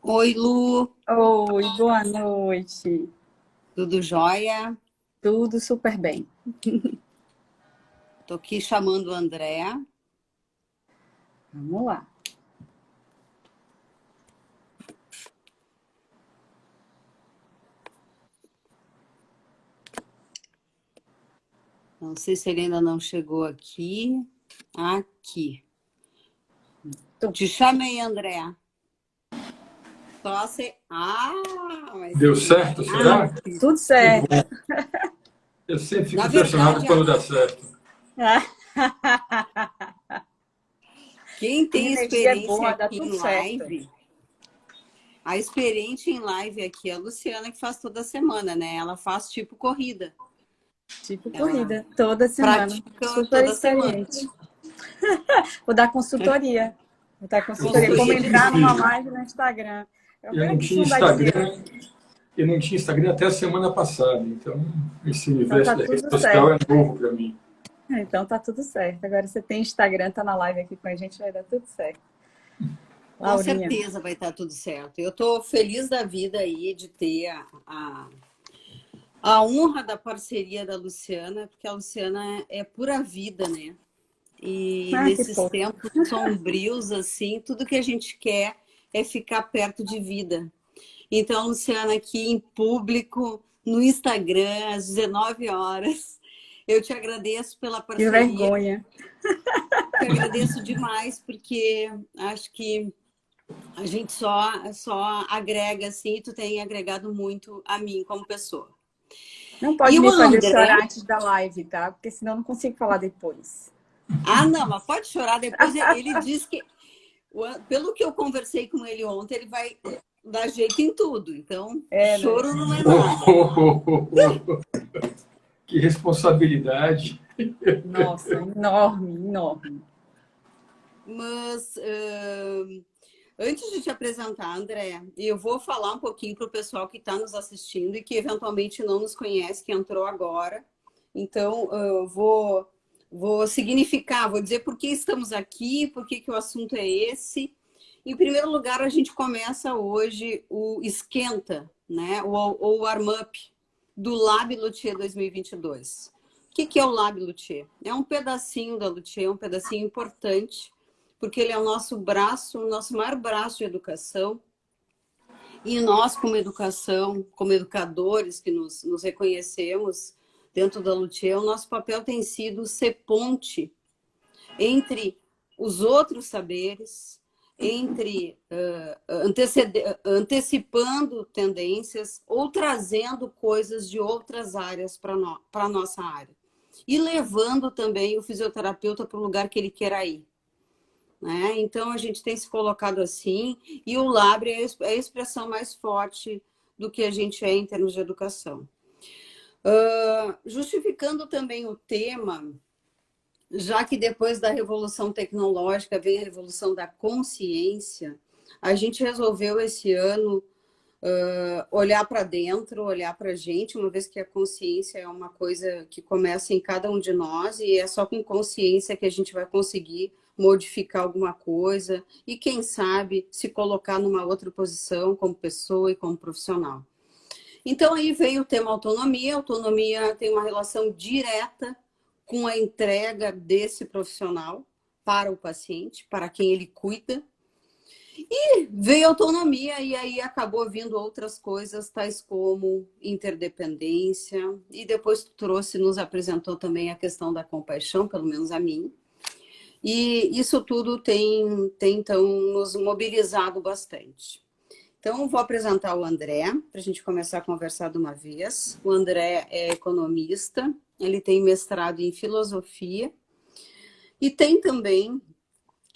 Oi, Lu, Oi, boa noite. tudo jóia? Tudo super bem. Tô aqui chamando o André. Vamos lá. Não sei se ele ainda não chegou aqui. Aqui. Tô. Te chamei, André. Só se... mas Deu certo, será? Tudo Que certo. bom. Eu sempre na fico impressionado verdade, quando dá certo. quem tem Energia é experiência boa, dá aqui tudo em certo. live, a experiente em live aqui é a Luciana, que faz toda semana, né? Ela faz tipo corrida. Tipo Ela corrida, toda semana. pratica Super toda semana. experiente. Vou dar consultoria. Vou dar consultoria. Como Consultoria de entrar numa tudo. live no Instagram. Eu Eu quero não aqui tinha não dar dinheiro. Instagram, eu não tinha Instagram até a semana passada, então esse Então universo tá da rede tudo social certo. é novo para mim. Então tá tudo certo. Agora você tem Instagram, tá na live aqui com a gente, vai dar tudo certo. Com Laurinha. certeza vai estar tudo certo. Eu estou feliz da vida aí de ter a honra da parceria da Luciana, porque a Luciana é pura vida, né? E Que nesses fofo. tempos sombrios, assim, tudo que a gente quer é ficar perto de vida. Então, Luciana, aqui em público, no Instagram, às 19 horas, eu te agradeço pela Que parceria, vergonha. te agradeço demais, porque acho que a gente só agrega assim, e tu tem agregado muito a mim como pessoa. Não E pode o me fazer André, chorar antes da live, tá? Porque senão eu não consigo falar depois. não, mas pode chorar depois. Ele diz que, pelo que eu conversei com ele ontem, ele vai dar jeito em tudo. Então, É, né? choro não é nada. Oh, que responsabilidade. Nossa, enorme, enorme. Mas antes de te apresentar, André, eu vou falar um pouquinho para o pessoal que está nos assistindo e que eventualmente não nos conhece, que entrou agora. Então, eu vou significar, vou dizer por que estamos aqui, por que o assunto é esse. Em primeiro lugar, a gente começa hoje o Esquenta, né? ou o Warm-up do Lab Luthier 2022. O que é o Lab Luthier? É um pedacinho da Luthier, um pedacinho importante, porque ele é o nosso braço, o nosso maior braço de educação. E nós, como educação, como educadores que nos reconhecemos dentro da Luthier, o nosso papel tem sido ser ponte entre os outros saberes, entre antecipando tendências ou trazendo coisas de outras áreas para a nossa área. E levando também o fisioterapeuta para o lugar que ele queira ir. Né? Então, a gente tem se colocado assim, e o Labre é a expressão mais forte do que a gente é em termos de educação. Justificando também o tema, já que depois da revolução tecnológica vem a revolução da consciência, a gente resolveu esse ano olhar para dentro, olhar para a gente, uma vez que a consciência é uma coisa que começa em cada um de nós e é só com consciência que a gente vai conseguir modificar alguma coisa e, quem sabe, se colocar numa outra posição como pessoa e como profissional. Então, aí veio o tema autonomia. A autonomia tem uma relação direta com a entrega desse profissional para o paciente, para quem ele cuida. E veio autonomia e aí acabou vindo outras coisas, tais como interdependência. E depois nos apresentou também a questão da compaixão, pelo menos a mim. E isso tudo tem então, nos mobilizado bastante. Então, vou apresentar o André, para a gente começar a conversar de uma vez. O André é economista, ele tem mestrado em filosofia e tem também,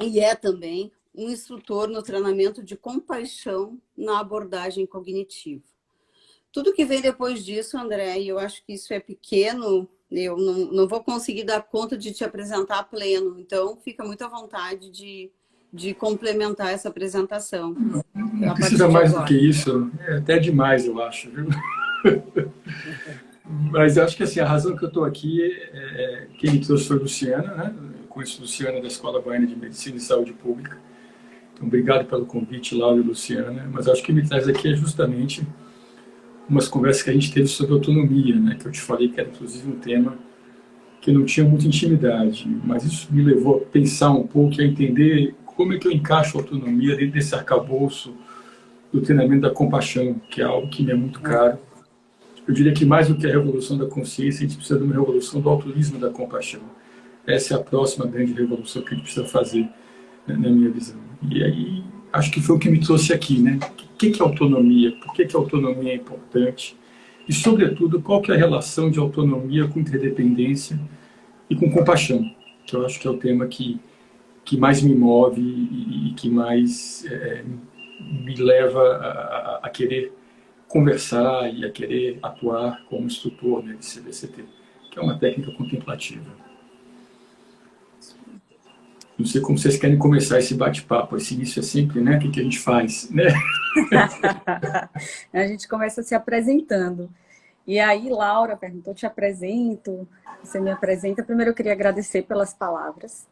e é também, um instrutor no treinamento de compaixão na abordagem cognitiva. Tudo que vem depois disso, André, e eu acho que isso é pequeno, eu não vou conseguir dar conta de te apresentar a pleno, então fica muito à vontade de complementar essa apresentação. Não A precisa partir de mais do que agora. isso, é até demais, eu acho, viu? Mas eu acho que assim, a razão que eu estou aqui quem me trouxe foi Luciana, né? Eu conheço Luciana da Escola Baiana de Medicina e Saúde Pública. Então, obrigado pelo convite, Laura e Luciana, mas acho que me traz aqui é justamente umas conversas que a gente teve sobre autonomia, né, que eu te falei que era inclusive um tema que eu não tinha muita intimidade, mas isso me levou a pensar um pouco e a entender como é que eu encaixo a autonomia dentro desse arcabouço do treinamento da compaixão, que é algo que me é muito caro. Eu diria que mais do que a revolução da consciência, a gente precisa de uma revolução do altruísmo da compaixão. Essa é a próxima grande revolução que a gente precisa fazer, né, na minha visão. E aí, acho que foi o que me trouxe aqui, né? O que é autonomia? Por que a autonomia é importante? E, sobretudo, qual que é a relação de autonomia com interdependência e com compaixão? Que eu acho que é o tema que mais me move e que mais me leva a querer conversar e a querer atuar como instrutor, né, de CBCT, que é uma técnica contemplativa. Não sei como vocês querem começar esse bate-papo. Esse início é sempre, né? O que a gente faz, né? A gente começa se apresentando. E aí, Laura perguntou, te apresento, você me apresenta. Primeiro, eu queria agradecer pelas palavras,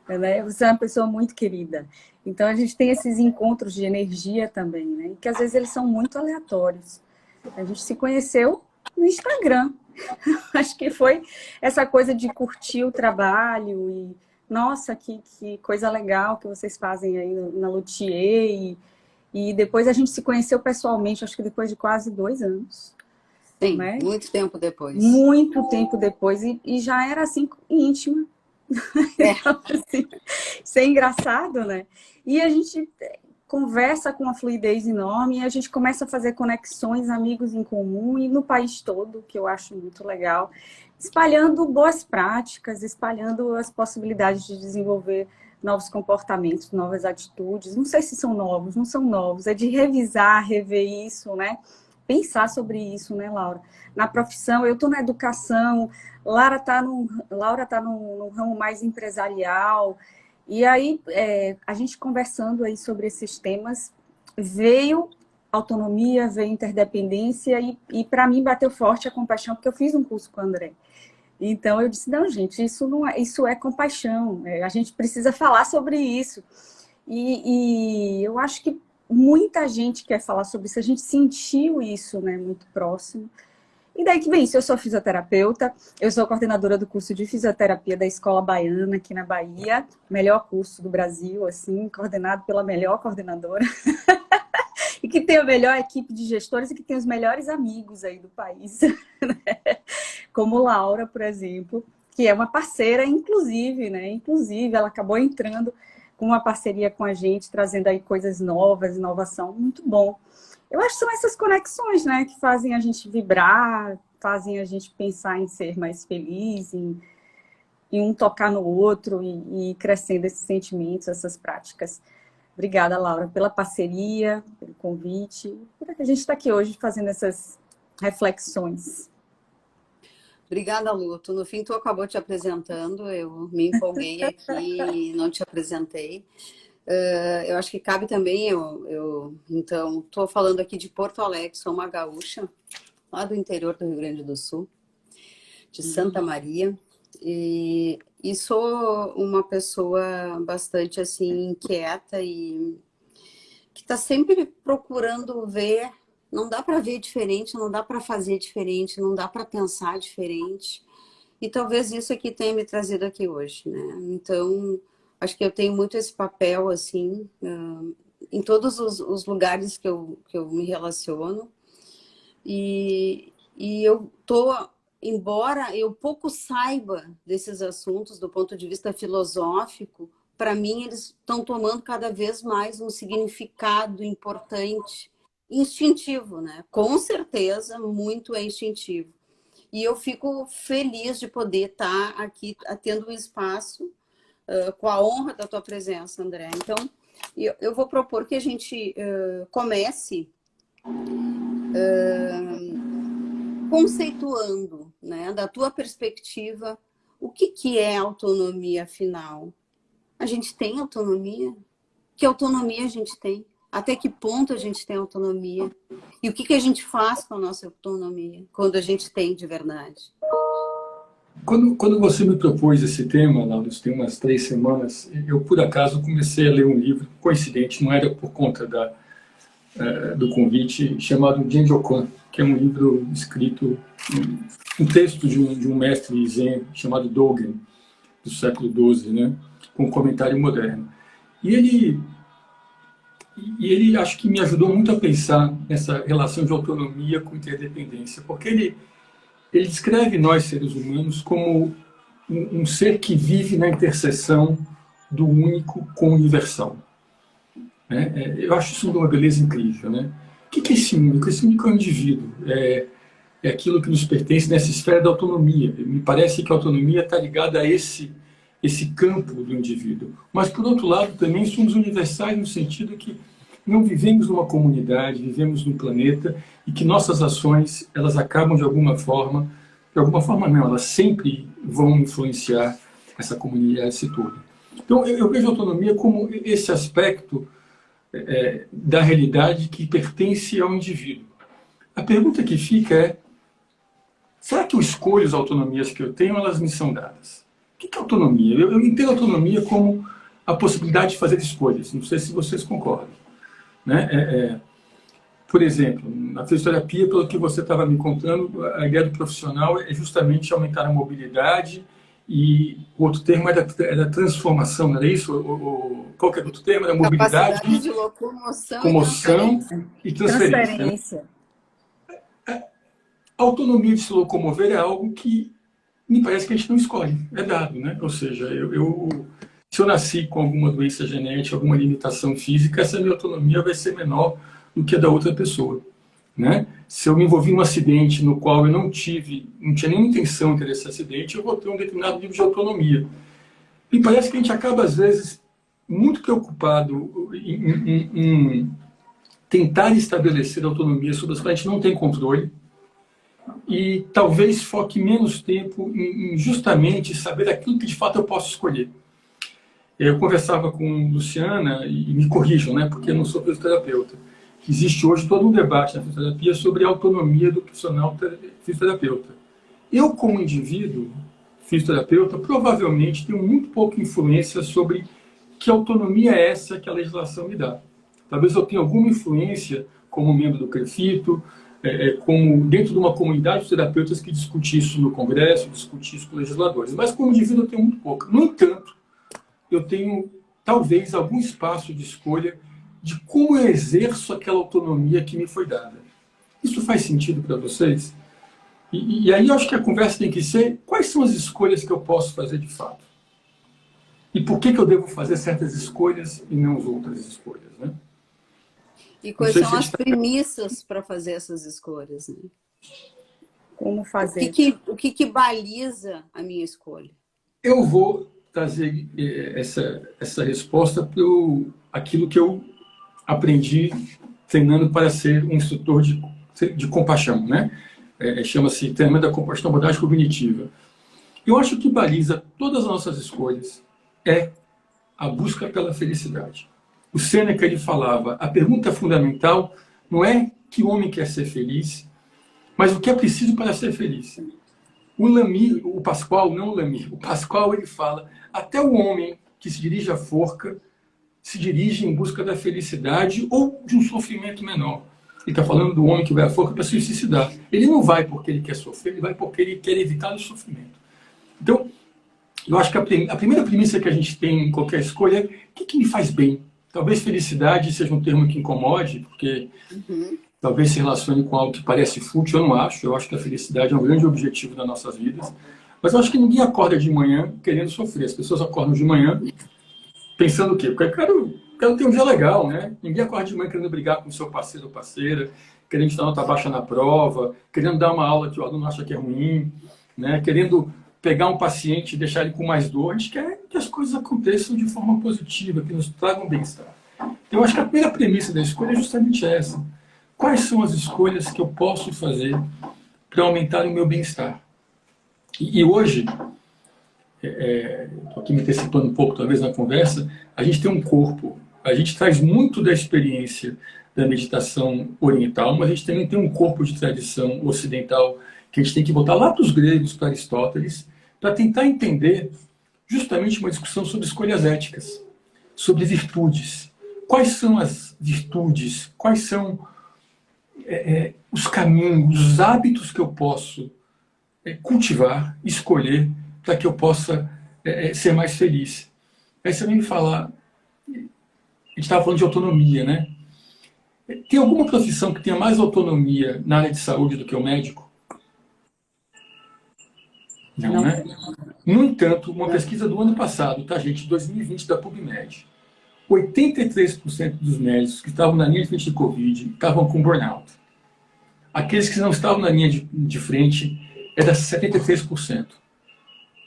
né? Você é uma pessoa muito querida. Então, a gente tem esses encontros de energia também, né? Que às vezes eles são muito aleatórios. A gente se conheceu no Instagram. Acho que foi essa coisa de curtir o trabalho e, nossa, que coisa legal que vocês fazem aí na Luthier. E depois a gente se conheceu pessoalmente, acho que depois de quase 2 anos. Sim, Né? muito tempo depois. Muito tempo depois. E já era assim, íntima. Então, assim, isso é engraçado, né? E a gente conversa com uma fluidez enorme e a gente começa a fazer conexões, amigos em comum e no país todo, que eu acho muito legal, espalhando boas práticas, espalhando as possibilidades de desenvolver novos comportamentos, novas atitudes. Não sei se são novos, não são novos, é de revisar, rever isso, né? Pensar sobre isso, né, Laura? Na profissão, eu estou na educação, Laura está num ramo mais empresarial. E aí, a gente conversando aí sobre esses temas, veio autonomia, veio interdependência e para mim bateu forte a compaixão, porque eu fiz um curso com o André. Então eu disse, não, gente, isso é compaixão, a gente precisa falar sobre isso. E eu acho que muita gente quer falar sobre isso, a gente sentiu isso, né, muito próximo. E daí que vem isso, eu sou fisioterapeuta, eu sou coordenadora do curso de fisioterapia da Escola Baiana, aqui na Bahia, melhor curso do Brasil, assim, coordenado pela melhor coordenadora, e que tem a melhor equipe de gestores e que tem os melhores amigos aí do país, né? Como Laura, por exemplo, que é uma parceira, inclusive, né? Inclusive, ela acabou entrando com uma parceria com a gente, trazendo aí coisas novas, inovação, muito bom. Eu acho que são essas conexões, né, que fazem a gente vibrar, fazem a gente pensar em ser mais feliz, em um tocar no outro e crescendo esses sentimentos, essas práticas. Obrigada, Laura, pela parceria, pelo convite, por que a gente está aqui hoje fazendo essas reflexões. Obrigada, Lu. No fim, tu acabou te apresentando, eu me empolguei aqui e não te apresentei. Eu acho que cabe também, então, estou falando aqui de Porto Alegre, sou uma gaúcha, lá do interior do Rio Grande do Sul, de Santa Maria, e sou uma pessoa bastante, assim, inquieta e que está sempre procurando ver, não dá para ver diferente, não dá para fazer diferente, não dá para pensar diferente, e talvez isso aqui tenha me trazido aqui hoje, né? Então, acho que eu tenho muito esse papel, assim, em todos os lugares que eu me relaciono. E eu tô, embora eu pouco saiba desses assuntos do ponto de vista filosófico, para mim eles estão tomando cada vez mais um significado importante, instintivo, né? Com certeza, muito é instintivo. E eu fico feliz de poder estar aqui tendo um espaço com a honra da tua presença, André. Então, eu vou propor que a gente comece conceituando, né, da tua perspectiva, o que é autonomia, afinal? A gente tem autonomia? Que autonomia a gente tem? Até que ponto a gente tem autonomia? E o que a gente faz com a nossa autonomia, quando a gente tem de verdade? Quando você me propôs esse tema, Laura, tem umas 3 semanas, eu, por acaso, comecei a ler um livro, coincidente, não era por conta do convite, chamado Genjokan, que é um livro escrito, um texto de um mestre zen chamado Dogen, do século XII, né, com um comentário moderno. E ele acho que me ajudou muito a pensar nessa relação de autonomia com interdependência, porque ele descreve nós, seres humanos, como um ser que vive na interseção do único com o universal. Né? Eu acho isso uma beleza incrível. Né? O que é esse único? Esse único é o indivíduo. É aquilo que nos pertence nessa esfera da autonomia. Me parece que a autonomia está ligada a esse campo do indivíduo. Mas, por outro lado, também somos universais no sentido que não vivemos numa comunidade, vivemos num planeta e que nossas ações, elas acabam de alguma forma não, elas sempre vão influenciar essa comunidade toda. Então, eu vejo a autonomia como esse aspecto da realidade que pertence ao indivíduo. A pergunta que fica é, será que eu escolho as autonomias que eu tenho, elas me são dadas? O que é autonomia? Eu entendo a autonomia como a possibilidade de fazer escolhas. Não sei se vocês concordam. Né? Por exemplo, na fisioterapia, pelo que você estava me contando, a ideia do profissional é justamente aumentar a mobilidade e o outro termo era transformação, não era isso? Qual que era o outro termo? Era mobilidade, capacidade de locomoção e transferência. A autonomia de se locomover é algo que me parece que a gente não escolhe, é dado, né? Ou seja, se eu nasci com alguma doença genética, alguma limitação física, essa minha autonomia vai ser menor do que a da outra pessoa. Né? Se eu me envolvi num acidente no qual eu não tinha nenhuma intenção de ter esse acidente, eu vou ter um determinado nível de autonomia. E parece que a gente acaba, às vezes, muito preocupado em tentar estabelecer autonomia sobre as quais a gente não tem controle e talvez foque menos tempo em justamente saber aquilo que de fato eu posso escolher. Eu conversava com Luciana, e me corrijam, né, porque eu não sou fisioterapeuta. Existe hoje todo um debate na fisioterapia sobre a autonomia do profissional fisioterapeuta. Eu, como indivíduo fisioterapeuta, provavelmente tenho muito pouca influência sobre que autonomia é essa que a legislação me dá. Talvez eu tenha alguma influência como membro do CREFITO, como dentro de uma comunidade de terapeutas que discute isso no Congresso, discute isso com legisladores. Mas como indivíduo eu tenho muito pouco. No entanto, eu tenho talvez algum espaço de escolha de como eu exerço aquela autonomia que me foi dada. Isso faz sentido para vocês? E aí eu acho que a conversa tem que ser quais são as escolhas que eu posso fazer de fato? E por que eu devo fazer certas escolhas e não as outras escolhas? Né? E quais são as premissas para fazer essas escolhas? Né? Como fazer? O que baliza a minha escolha? Eu vou trazer essa resposta para aquilo que eu aprendi treinando para ser um instrutor de compaixão, né? Chama-se treinamento da compaixão, abordagem cognitiva. Eu acho que baliza todas as nossas escolhas é a busca pela felicidade. O Sêneca, ele falava, a pergunta fundamental não é que o homem quer ser feliz, mas o que é preciso para ser feliz. O Pascoal, não o Lamy, o Pascoal, ele fala, até o homem que se dirige à forca se dirige em busca da felicidade ou de um sofrimento menor. Ele está falando do homem que vai à forca para se suicidar. Ele não vai porque ele quer sofrer, ele vai porque ele quer evitar o sofrimento. Então, eu acho que a primeira premissa que a gente tem em qualquer escolha é o que me faz bem. Talvez felicidade seja um termo que incomode, porque talvez se relacione com algo que parece fútil, eu não acho. Eu acho que a felicidade é um grande objetivo das nossas vidas. Mas eu acho que ninguém acorda de manhã querendo sofrer. As pessoas acordam de manhã pensando o quê? Porque eu quero ter um dia legal, né? Ninguém acorda de manhã querendo brigar com o seu parceiro ou parceira, querendo dar nota baixa na prova, querendo dar uma aula que o aluno acha que é ruim, né? Querendo pegar um paciente e deixar ele com mais dor. A gente quer que as coisas aconteçam de forma positiva, que nos tragam bem-estar. Eu acho que a primeira premissa da escolha é justamente essa. Quais são as escolhas que eu posso fazer para aumentar o meu bem-estar? E hoje, estou aqui me antecipando um pouco, talvez, na conversa, a gente tem um corpo, a gente traz muito da experiência da meditação oriental, mas a gente também tem um corpo de tradição ocidental que a gente tem que voltar lá para os gregos, para Aristóteles, para tentar entender justamente uma discussão sobre escolhas éticas, sobre virtudes. Quais são as virtudes? Quais são os caminhos, os hábitos que eu posso cultivar, escolher, para que eu possa ser mais feliz? Aí você vem me falar, a gente estava falando de autonomia, né? Tem alguma profissão que tenha mais autonomia na área de saúde do que o médico? Não, né? No entanto, uma pesquisa do ano passado, tá, gente, 2020, da PubMed, 83% dos médicos que estavam na linha de frente de Covid estavam com burnout. Aqueles que não estavam na linha de frente era 73%.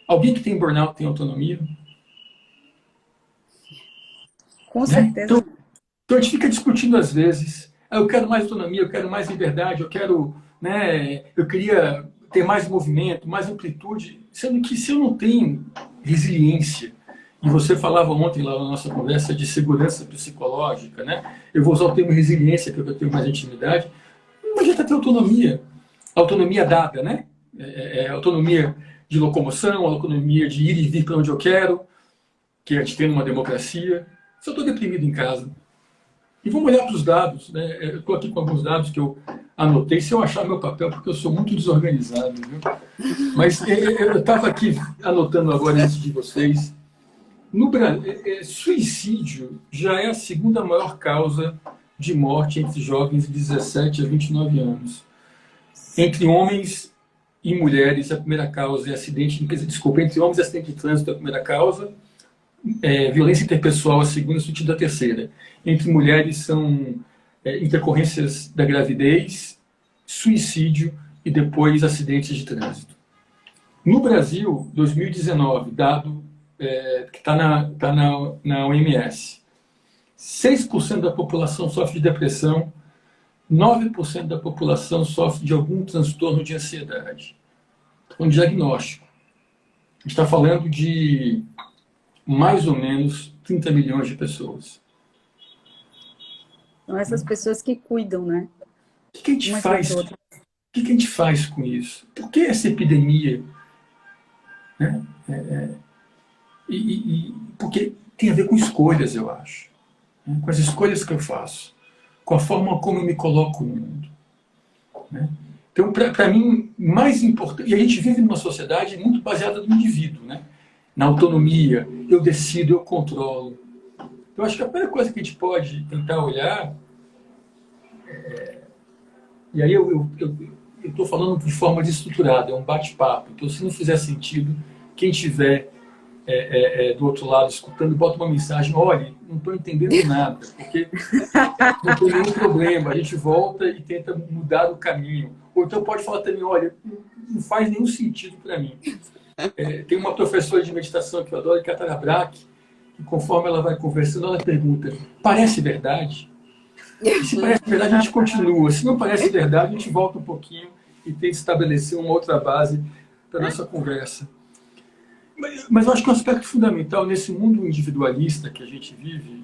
Alguém que tem burnout tem autonomia? Com certeza. Então a gente fica discutindo às vezes, eu quero mais autonomia, eu quero mais liberdade, eu quero, né, eu queria ter mais movimento, mais amplitude, sendo que se eu não tenho resiliência, e você falava ontem lá na nossa conversa de segurança psicológica, né? Eu vou usar o termo resiliência, porque eu tenho mais intimidade, não adianta ter autonomia. Autonomia dada, né? Autonomia de locomoção, autonomia de ir e vir para onde eu quero, que a gente tem numa democracia. Se eu estou deprimido em casa, e vamos olhar para os dados, né? Eu estou aqui com alguns dados que eu anotei, se eu achar meu papel, porque eu sou muito desorganizado, viu? Mas eu estava aqui anotando agora antes de vocês. No Brasil, suicídio já é a segunda maior causa de morte entre jovens de 17 a 29 anos. Entre homens e mulheres, a primeira causa é acidente, desculpa, entre homens, acidente de trânsito é a primeira causa, violência interpessoal a segunda, suicídio a terceira. Entre mulheres são intercorrências da gravidez, suicídio e depois acidentes de trânsito. No Brasil, 2019, dado que está na OMS, 6% da população sofre de depressão, 9% da população sofre de algum transtorno de ansiedade. Um diagnóstico. A gente está falando de mais ou menos 30 milhões de pessoas. São essas pessoas que cuidam, né? O que a gente faz? O que a gente faz com isso? Por que essa epidemia? Né? Porque tem a ver com escolhas, eu acho. Né? Com as escolhas que eu faço. Com a forma como eu me coloco no mundo. Né? Então, para mim, mais importante... E a gente vive numa sociedade muito baseada no indivíduo, né? Na autonomia, eu decido, eu controlo. Eu acho que a primeira coisa que a gente pode tentar olhar... E aí eu estou falando de forma desestruturada, é um bate-papo. Então, se não fizer sentido, quem tiver do outro lado escutando, bota uma mensagem: olha, não estou entendendo nada, porque não tem nenhum problema, a gente volta e tenta mudar o caminho. Ou então pode falar também: olha, não faz nenhum sentido para mim. Tem uma professora de meditação que eu adoro, Katara Brack, que conforme ela vai conversando, ela pergunta: parece verdade? E se parece verdade, a gente continua. Se não parece verdade, a gente volta um pouquinho e tenta estabelecer uma outra base para a nossa conversa. Mas eu acho que um aspecto fundamental nesse mundo individualista que a gente vive,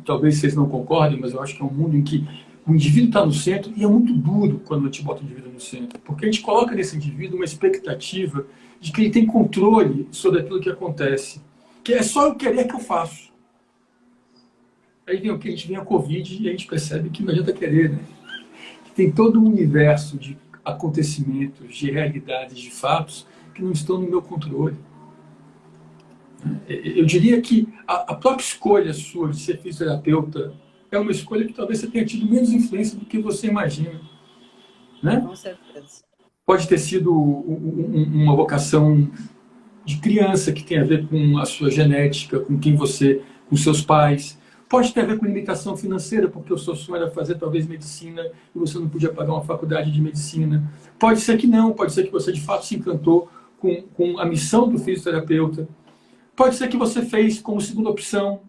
talvez vocês não concordem, mas eu acho que é um mundo em que o indivíduo está no centro, e é muito duro quando a gente bota o indivíduo no centro, porque a gente coloca nesse indivíduo uma expectativa de que ele tem controle sobre aquilo que acontece, que é só eu querer que eu faço. Aí vem o que? A gente vem a Covid e a gente percebe que não adianta querer, né? Que tem todo um universo de acontecimentos, de realidades, de fatos que não estão no meu controle. Eu diria que a própria escolha sua de ser fisioterapeuta é uma escolha que talvez você tenha tido menos influência do que você imagina. Né? Com certeza. Pode ter sido uma vocação de criança que tem a ver com a sua genética, com quem você, com seus pais. Pode ter a ver com limitação financeira, porque o seu sonho era fazer talvez medicina e você não podia pagar uma faculdade de medicina. Pode ser que não, pode ser que você de fato se encantou com a missão do fisioterapeuta. Pode ser que você fez como segunda opção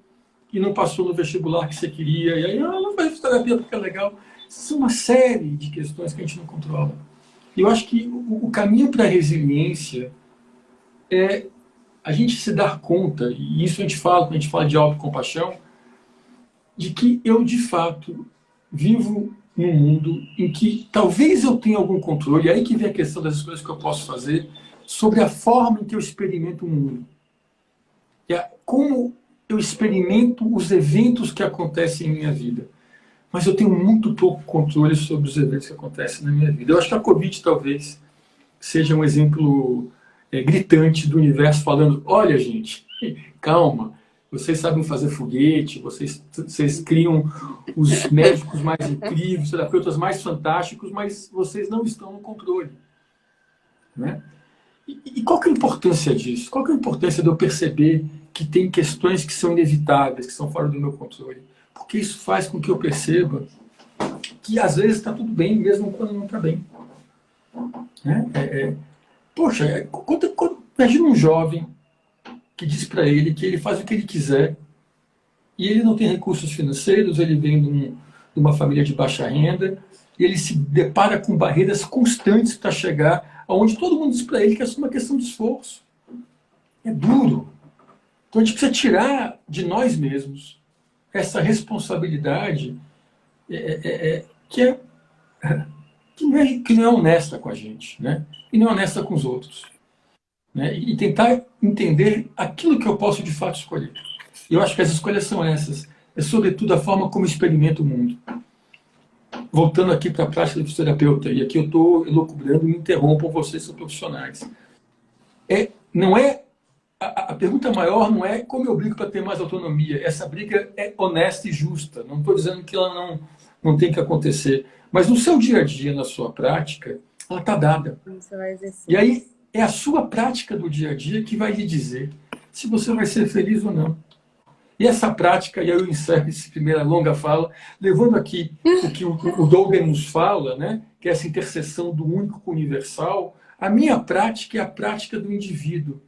e não passou no vestibular que você queria, e aí, não faz fisioterapia porque é legal. São uma série de questões que a gente não controla. E eu acho que o caminho para a resiliência é a gente se dar conta, e isso a gente fala, quando a gente fala de autocompaixão, de que eu, de fato, vivo num mundo em que talvez eu tenha algum controle, e aí que vem a questão das escolhas que eu posso fazer, sobre a forma em que eu experimento o mundo. Como eu experimento os eventos que acontecem em minha vida. Mas eu tenho muito pouco controle sobre os eventos que acontecem na minha vida. Eu acho que a Covid talvez seja um exemplo gritante do universo falando, olha gente, calma, vocês sabem fazer foguete, vocês criam os médicos mais incríveis, os terapeutas mais fantásticos, mas vocês não estão no controle. Né? E qual que é a importância disso? Qual que é a importância de eu perceber que tem questões que são inevitáveis, que são fora do meu controle? Porque isso faz com que eu perceba que às vezes está tudo bem, mesmo quando não está bem. Né? Poxa, imagina um jovem que diz para ele que ele faz o que ele quiser e ele não tem recursos financeiros, ele vem de uma família de baixa renda e ele se depara com barreiras constantes para chegar aonde todo mundo diz para ele que é só uma questão de esforço. É duro. Então a gente precisa tirar de nós mesmos essa responsabilidade que não é honesta com a gente, né? E não é honesta com os outros. Né? E tentar entender aquilo que eu posso de fato escolher. E eu acho que as escolhas são essas. É sobretudo a forma como eu experimento o mundo. Voltando aqui para a prática do fisioterapeuta, e aqui eu estou elucubrando, me interrompam, vocês são profissionais. A pergunta maior não é como eu brigo para ter mais autonomia. Essa briga é honesta e justa. Não estou dizendo que ela não tem que acontecer. Mas no seu dia a dia, na sua prática, ela está dada. Você vai exercer. E aí é a sua prática do dia a dia que vai lhe dizer se você vai ser feliz ou não. E essa prática, e aí eu encerro essa primeira longa fala, levando aqui o que o Dogen nos fala, né, que é essa interseção do único com o universal, a minha prática é a prática do indivíduo.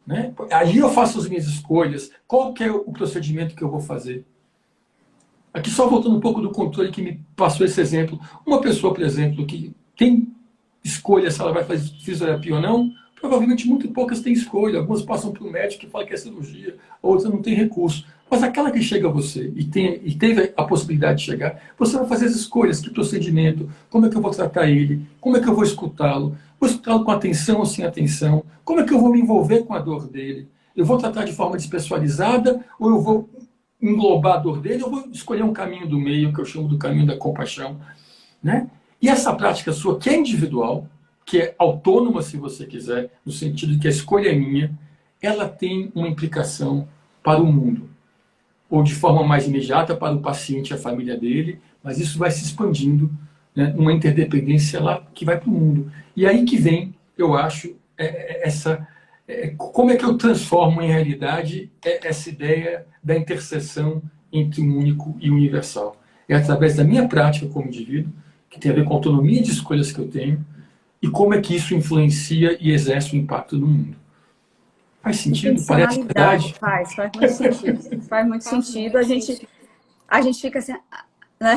Né? Aí eu faço as minhas escolhas. Qual que é o procedimento que eu vou fazer? Aqui só voltando um pouco do controle que me passou esse exemplo. Uma pessoa, por exemplo, que tem escolha se ela vai fazer fisioterapia ou não, provavelmente muito poucas têm escolha. Algumas passam para o médico que fala que é cirurgia, outras não têm recurso. Mas aquela que chega a você e teve a possibilidade de chegar, você vai fazer as escolhas. Que procedimento? Como é que eu vou tratar ele? Como é que eu vou escutá-lo? Vou escutá-lo com atenção ou sem atenção? Como é que eu vou me envolver com a dor dele? Eu vou tratar de forma despessoalizada ou eu vou englobar a dor dele? Eu vou escolher um caminho do meio, que eu chamo do caminho da compaixão. Né? E essa prática sua, que é individual, que é autônoma, se você quiser, no sentido de que a escolha é minha, ela tem uma implicação para o mundo. Ou de forma mais imediata para o paciente e a família dele, mas isso vai se expandindo, né, uma interdependência lá que vai para o mundo. E aí que vem, eu acho, como é que eu transformo em realidade essa ideia da interseção entre o único e o universal. É através da minha prática como indivíduo, que tem a ver com a autonomia de escolhas que eu tenho, e como é que isso influencia e exerce um impacto no mundo. Faz sentido? Parece verdade? Faz muito sentido. Faz muito sentido. A gente fica assim, né?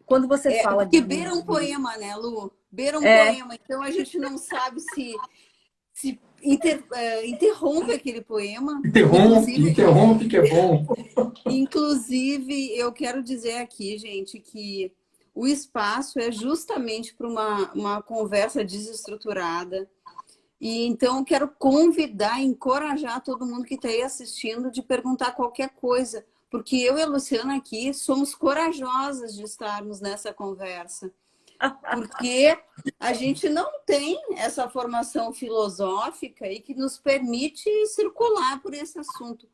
Quando você fala de... beira um poema, né, Lu? Beira um poema. Então a gente não sabe se interrompe aquele poema. Interrompe, que é bom. Inclusive, eu quero dizer aqui, gente, que o espaço é justamente para uma conversa desestruturada. E então eu quero convidar, encorajar todo mundo que está aí assistindo de perguntar qualquer coisa, porque eu e a Luciana aqui somos corajosas de estarmos nessa conversa, porque a gente não tem essa formação filosófica e que nos permite circular por esse assunto.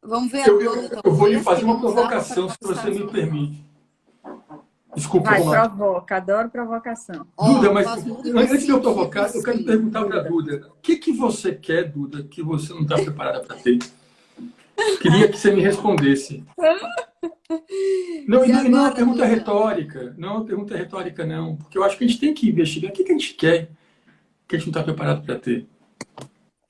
Vamos ver agora. Eu vou lhe fazer uma provocação, se você me permite. Desculpa, provoca, adoro provocação. Duda, mas antes de eu provocar, eu quero perguntar para a Duda, o que você quer, Duda, que você não está preparada para ter? Queria que você me respondesse. Não é uma pergunta retórica, não é uma pergunta retórica, não, porque eu acho que a gente tem que investigar o que a gente quer, que a gente não está preparado para ter.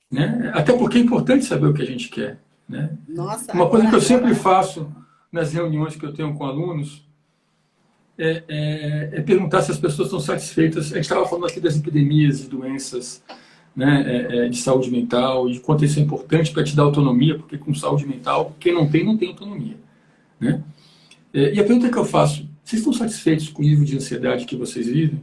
Né? Até porque é importante saber o que a gente quer. Né? Nossa, uma coisa que eu sempre faço nas reuniões que eu tenho com alunos é perguntar se as pessoas estão satisfeitas. A gente estava falando aqui das epidemias e doenças, né, de saúde mental e de quanto isso é importante para te dar autonomia, porque com saúde mental, quem não tem autonomia. Né? E a pergunta que eu faço, vocês estão satisfeitos com o nível de ansiedade que vocês vivem?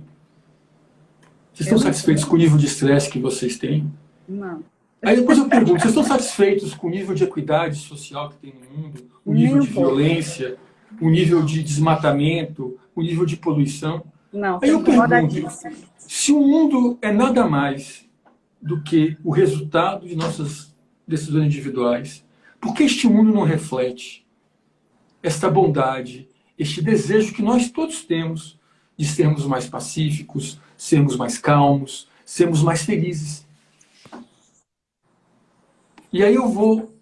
Vocês estão satisfeitos com o nível de estresse que vocês têm? Não. Aí depois eu pergunto, vocês estão satisfeitos com o nível de equidade social que tem no mundo? O nível de violência? O nível de desmatamento? O nível de poluição? Não, aí eu pergunto, se o mundo é nada mais do que o resultado de nossas decisões individuais, por que este mundo não reflete esta bondade, este desejo que nós todos temos de sermos mais pacíficos, sermos mais calmos, sermos mais felizes? E aí eu vou...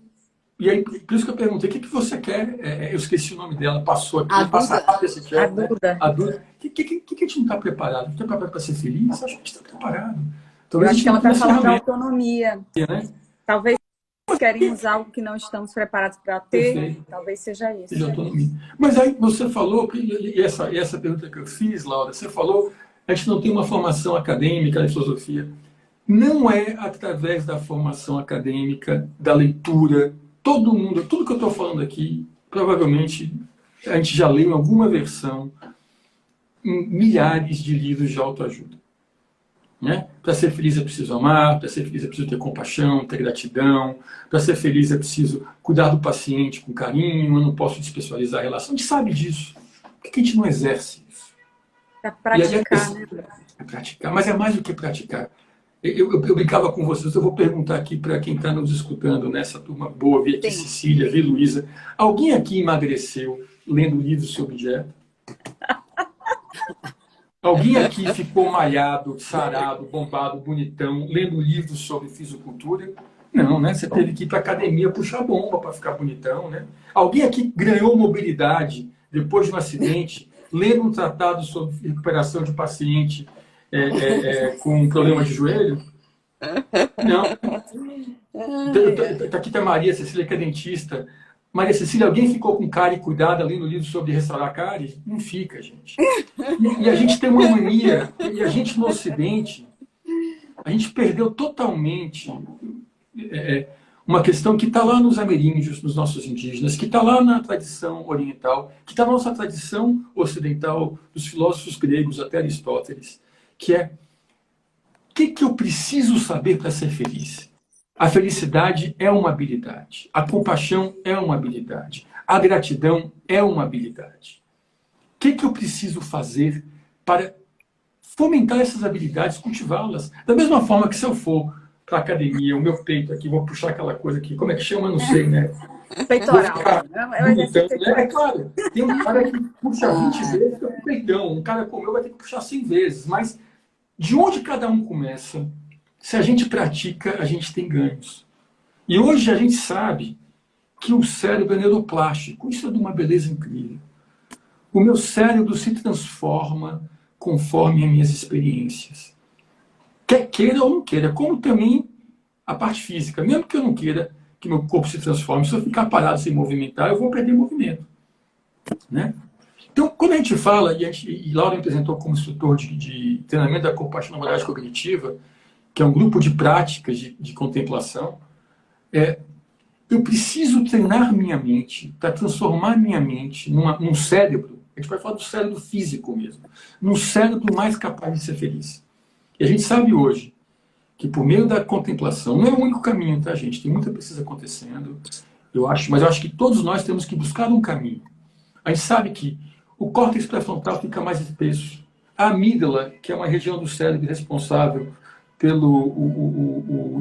E aí, por isso que eu perguntei, o que você quer? Eu esqueci o nome dela, passou aqui. Passa rápido esse chat, né? A Duda. O que a gente não está preparado? A gente está preparado para ser feliz? Acho que a gente está preparado. Talvez eu acho que ela está falando da autonomia. Né? Talvez queremos algo que não estamos preparados para ter. Perfeito. Talvez seja isso. Seja autonomia. Mas aí você falou, e essa pergunta que eu fiz, Laura, você falou, a gente não tem uma formação acadêmica de filosofia. Não é através da formação acadêmica, da leitura. Todo mundo, tudo que eu estou falando aqui, provavelmente a gente já leu em alguma versão em milhares de livros de autoajuda. Né? Para ser feliz é preciso amar, para ser feliz é preciso ter compaixão, ter gratidão, para ser feliz é preciso cuidar do paciente com carinho, eu não posso despessoalizar a relação. A gente sabe disso. Por que a gente não exerce isso? É praticar, né? É praticar, mas é mais do que praticar. Eu brincava com vocês, eu vou perguntar aqui para quem está nos escutando nessa turma boa, vi aqui Cecília, vi Luísa. Alguém aqui emagreceu lendo livros sobre dieta? Alguém aqui ficou malhado, sarado, bombado, bonitão, lendo livros sobre fisicultura? Não, né? Você teve que ir para a academia puxar bomba para ficar bonitão, né? Alguém aqui ganhou mobilidade depois de um acidente, lendo um tratado sobre recuperação de paciente com problema de joelho? Não. Aqui está a Maria Cecília, que é dentista. Maria Cecília, alguém ficou com cárie cuidada lendo livro sobre restaurar cárie? Não fica, gente. E a gente tem uma mania, e a gente no Ocidente, a gente perdeu totalmente uma questão que está lá nos ameríndios, nos nossos indígenas, que está lá na tradição oriental, que está na nossa tradição ocidental, dos filósofos gregos, até Aristóteles, que é: o que eu preciso saber para ser feliz? A felicidade é uma habilidade. A compaixão é uma habilidade. A gratidão é uma habilidade. O que eu preciso fazer para fomentar essas habilidades, cultivá-las? Da mesma forma que se eu for para a academia, o meu peito aqui, vou puxar aquela coisa aqui, como é que chama? Não sei, né? Peitoral. É claro, tem um cara que puxa 20 vezes, fica com peitão. Um cara como eu vai ter que puxar 100 vezes. Mas de onde cada um começa? Se a gente pratica, a gente tem ganhos. E hoje a gente sabe que o cérebro é neuroplástico. Isso é de uma beleza incrível. O meu cérebro se transforma conforme as minhas experiências. Quer queira ou não queira. Como também a parte física. Mesmo que eu não queira que meu corpo se transforme, se eu ficar parado sem movimentar, eu vou perder movimento. Né? Então, quando a gente fala, e Laura me apresentou como instrutor de treinamento da compaixão na abordagem cognitiva, que é um grupo de práticas de contemplação, eu preciso treinar minha mente para transformar minha mente num cérebro, a gente vai falar do cérebro físico mesmo, num cérebro mais capaz de ser feliz. E a gente sabe hoje que por meio da contemplação, não é o único caminho, tá, gente? Tem muita pesquisa acontecendo, mas eu acho que todos nós temos que buscar um caminho. A gente sabe que o córtex pré-frontal fica mais espesso. A amígdala, que é uma região do cérebro responsável pelo o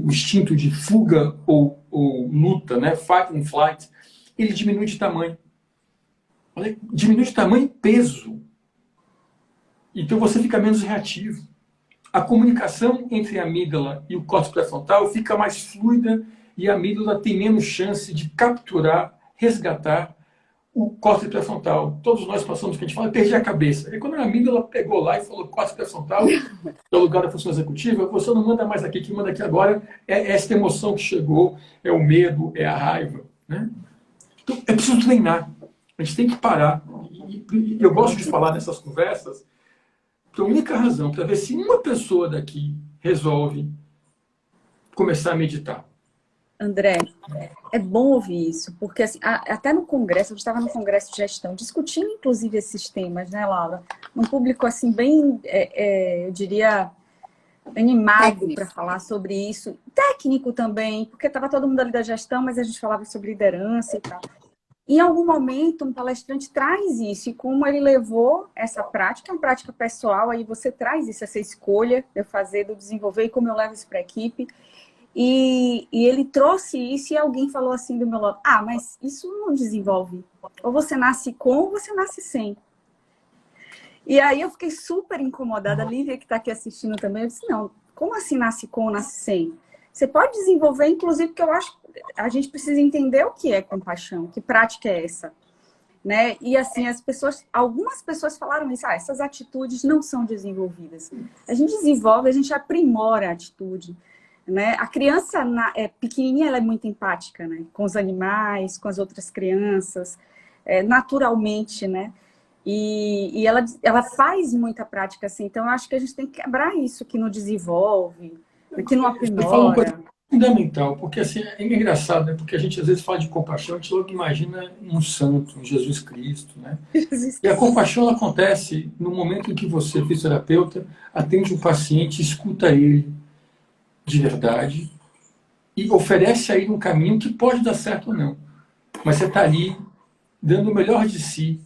instinto de fuga ou luta, né? Fight and flight, ele diminui de tamanho. Olha, diminui de tamanho e peso. Então você fica menos reativo. A comunicação entre a amígdala e o córtex pré-frontal fica mais fluida e a amígdala tem menos chance de capturar, resgatar o córtex pré-frontal. Todos nós passamos, que a gente fala, perdi a cabeça. E quando a amígdala pegou lá e falou córtex pré-frontal, que é o lugar da função executiva, você não manda mais aqui, quem manda aqui agora é esta emoção que chegou, é o medo, é a raiva. Né? Então, é preciso treinar. A gente tem que parar. E eu gosto de falar nessas conversas, porque a única razão para ver se uma pessoa daqui resolve começar a meditar. André, é bom ouvir isso, porque assim, até no congresso, eu estava no congresso de gestão, discutindo inclusive esses temas, né, Laura? Num público assim bem, eu diria, animado para falar sobre isso. Técnico também, porque estava todo mundo ali da gestão, mas a gente falava sobre liderança e tal. Em algum momento, um palestrante traz isso, e como ele levou essa prática, é uma prática pessoal, aí você traz isso, essa escolha de eu fazer, de eu desenvolver, e como eu levo isso para a equipe. E ele trouxe isso e alguém falou assim do meu lado, mas isso não desenvolve. Ou você nasce com ou você nasce sem. E aí eu fiquei super incomodada. A Lívia, que está aqui assistindo também, eu disse, não, como assim nasce com ou nasce sem? Você pode desenvolver, inclusive, porque eu acho que a gente precisa entender o que é compaixão, que prática é essa. Né? E assim, algumas pessoas falaram isso, essas atitudes não são desenvolvidas. A gente desenvolve, a gente aprimora a atitude. Né? A criança pequenininha, ela é muito empática, né? Com os animais, com as outras crianças, naturalmente, né? E ela faz muita prática assim. Então, eu acho que a gente tem que quebrar isso, que não desenvolve, que não Você fala uma coisa aprimora. fundamental, porque assim, é engraçado, né? Porque a gente às vezes fala de compaixão, a gente logo imagina um santo, um Jesus Cristo, né? E a compaixão ela acontece no momento em que você, fisioterapeuta, atende um paciente, escuta ele de verdade e oferece a ele um caminho que pode dar certo ou não. Mas você está ali dando o melhor de si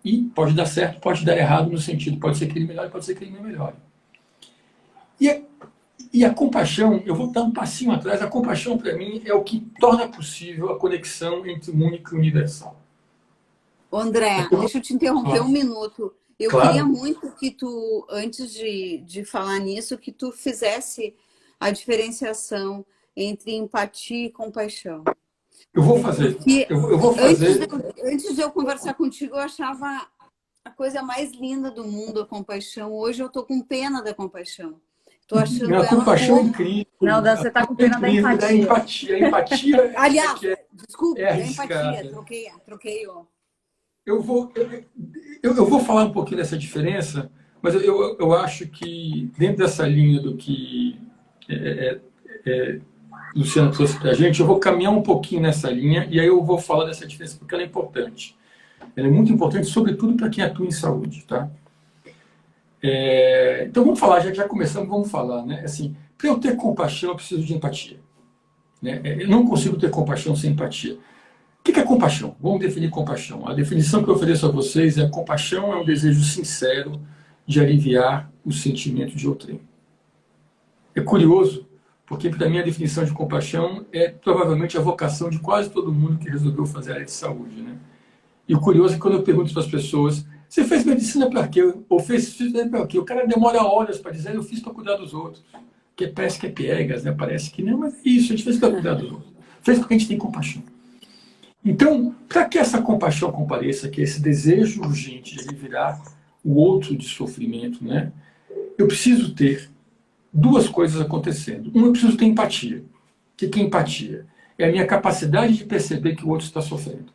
e pode dar certo, pode dar errado no sentido, pode ser que ele melhore, pode ser que ele não melhore. E a compaixão, eu vou dar um passinho atrás, a compaixão para mim é o que torna possível a conexão entre o único e o universal. André, deixa eu te interromper um minuto. Eu queria muito que tu, antes de falar nisso, que tu fizesse a diferenciação entre empatia e compaixão. Eu vou fazer. Eu vou fazer. Antes de eu conversar contigo, eu achava a coisa mais linda do mundo a compaixão. Hoje eu tô com pena da compaixão. Tô achando a compaixão é incrível. Não, você tá com pena da empatia. A empatia aliás, desculpa, é da empatia. Troquei, ó. Eu vou falar um pouquinho dessa diferença, mas eu acho que dentro dessa linha do que Luciana trouxe para a gente, eu vou caminhar um pouquinho nessa linha e aí eu vou falar dessa diferença porque ela é importante. Ela é muito importante, sobretudo para quem atua em saúde, tá? Então vamos falar, já começamos, vamos falar, né? Assim, para eu ter compaixão, eu preciso de empatia. Né? Eu não consigo ter compaixão sem empatia. O que é compaixão? Vamos definir compaixão. A definição que eu ofereço a vocês é: compaixão é um desejo sincero de aliviar o sentimento de outrem. É curioso, porque para mim a definição de compaixão é provavelmente a vocação de quase todo mundo que resolveu fazer a área de saúde. Né? E o curioso é que quando eu pergunto para as pessoas: você fez medicina para quê? Ou fez fisioterapia para quê? O cara demora horas para dizer: eu fiz para cuidar dos outros. Porque parece que é piegas, né? Parece que não, mas é isso, a gente fez para cuidar dos outros. Fez porque a gente tem compaixão. Então, para que essa compaixão compareça, que é esse desejo urgente de aliviar o outro de sofrimento, né? Eu preciso ter duas coisas acontecendo. Uma, eu preciso ter empatia. O que é empatia? É a minha capacidade de perceber que o outro está sofrendo.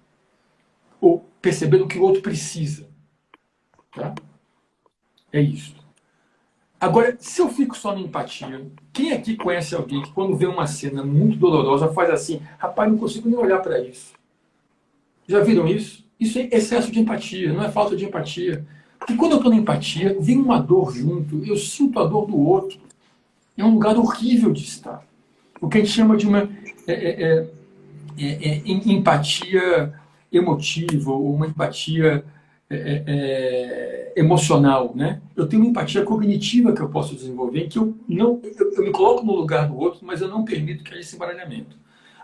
Ou perceber o que o outro precisa. Tá? É isso. Agora, se eu fico só na empatia, quem aqui conhece alguém que quando vê uma cena muito dolorosa faz assim: rapaz, não consigo nem olhar para isso? Já viram isso? Isso é excesso de empatia, não é falta de empatia. Porque quando eu estou na empatia, vem uma dor junto, eu sinto a dor do outro. É um lugar horrível de estar. O que a gente chama de uma empatia emotiva, ou uma empatia emocional. Né? Eu tenho uma empatia cognitiva que eu posso desenvolver, que eu me coloco no lugar do outro, mas eu não permito que haja esse embaralhamento.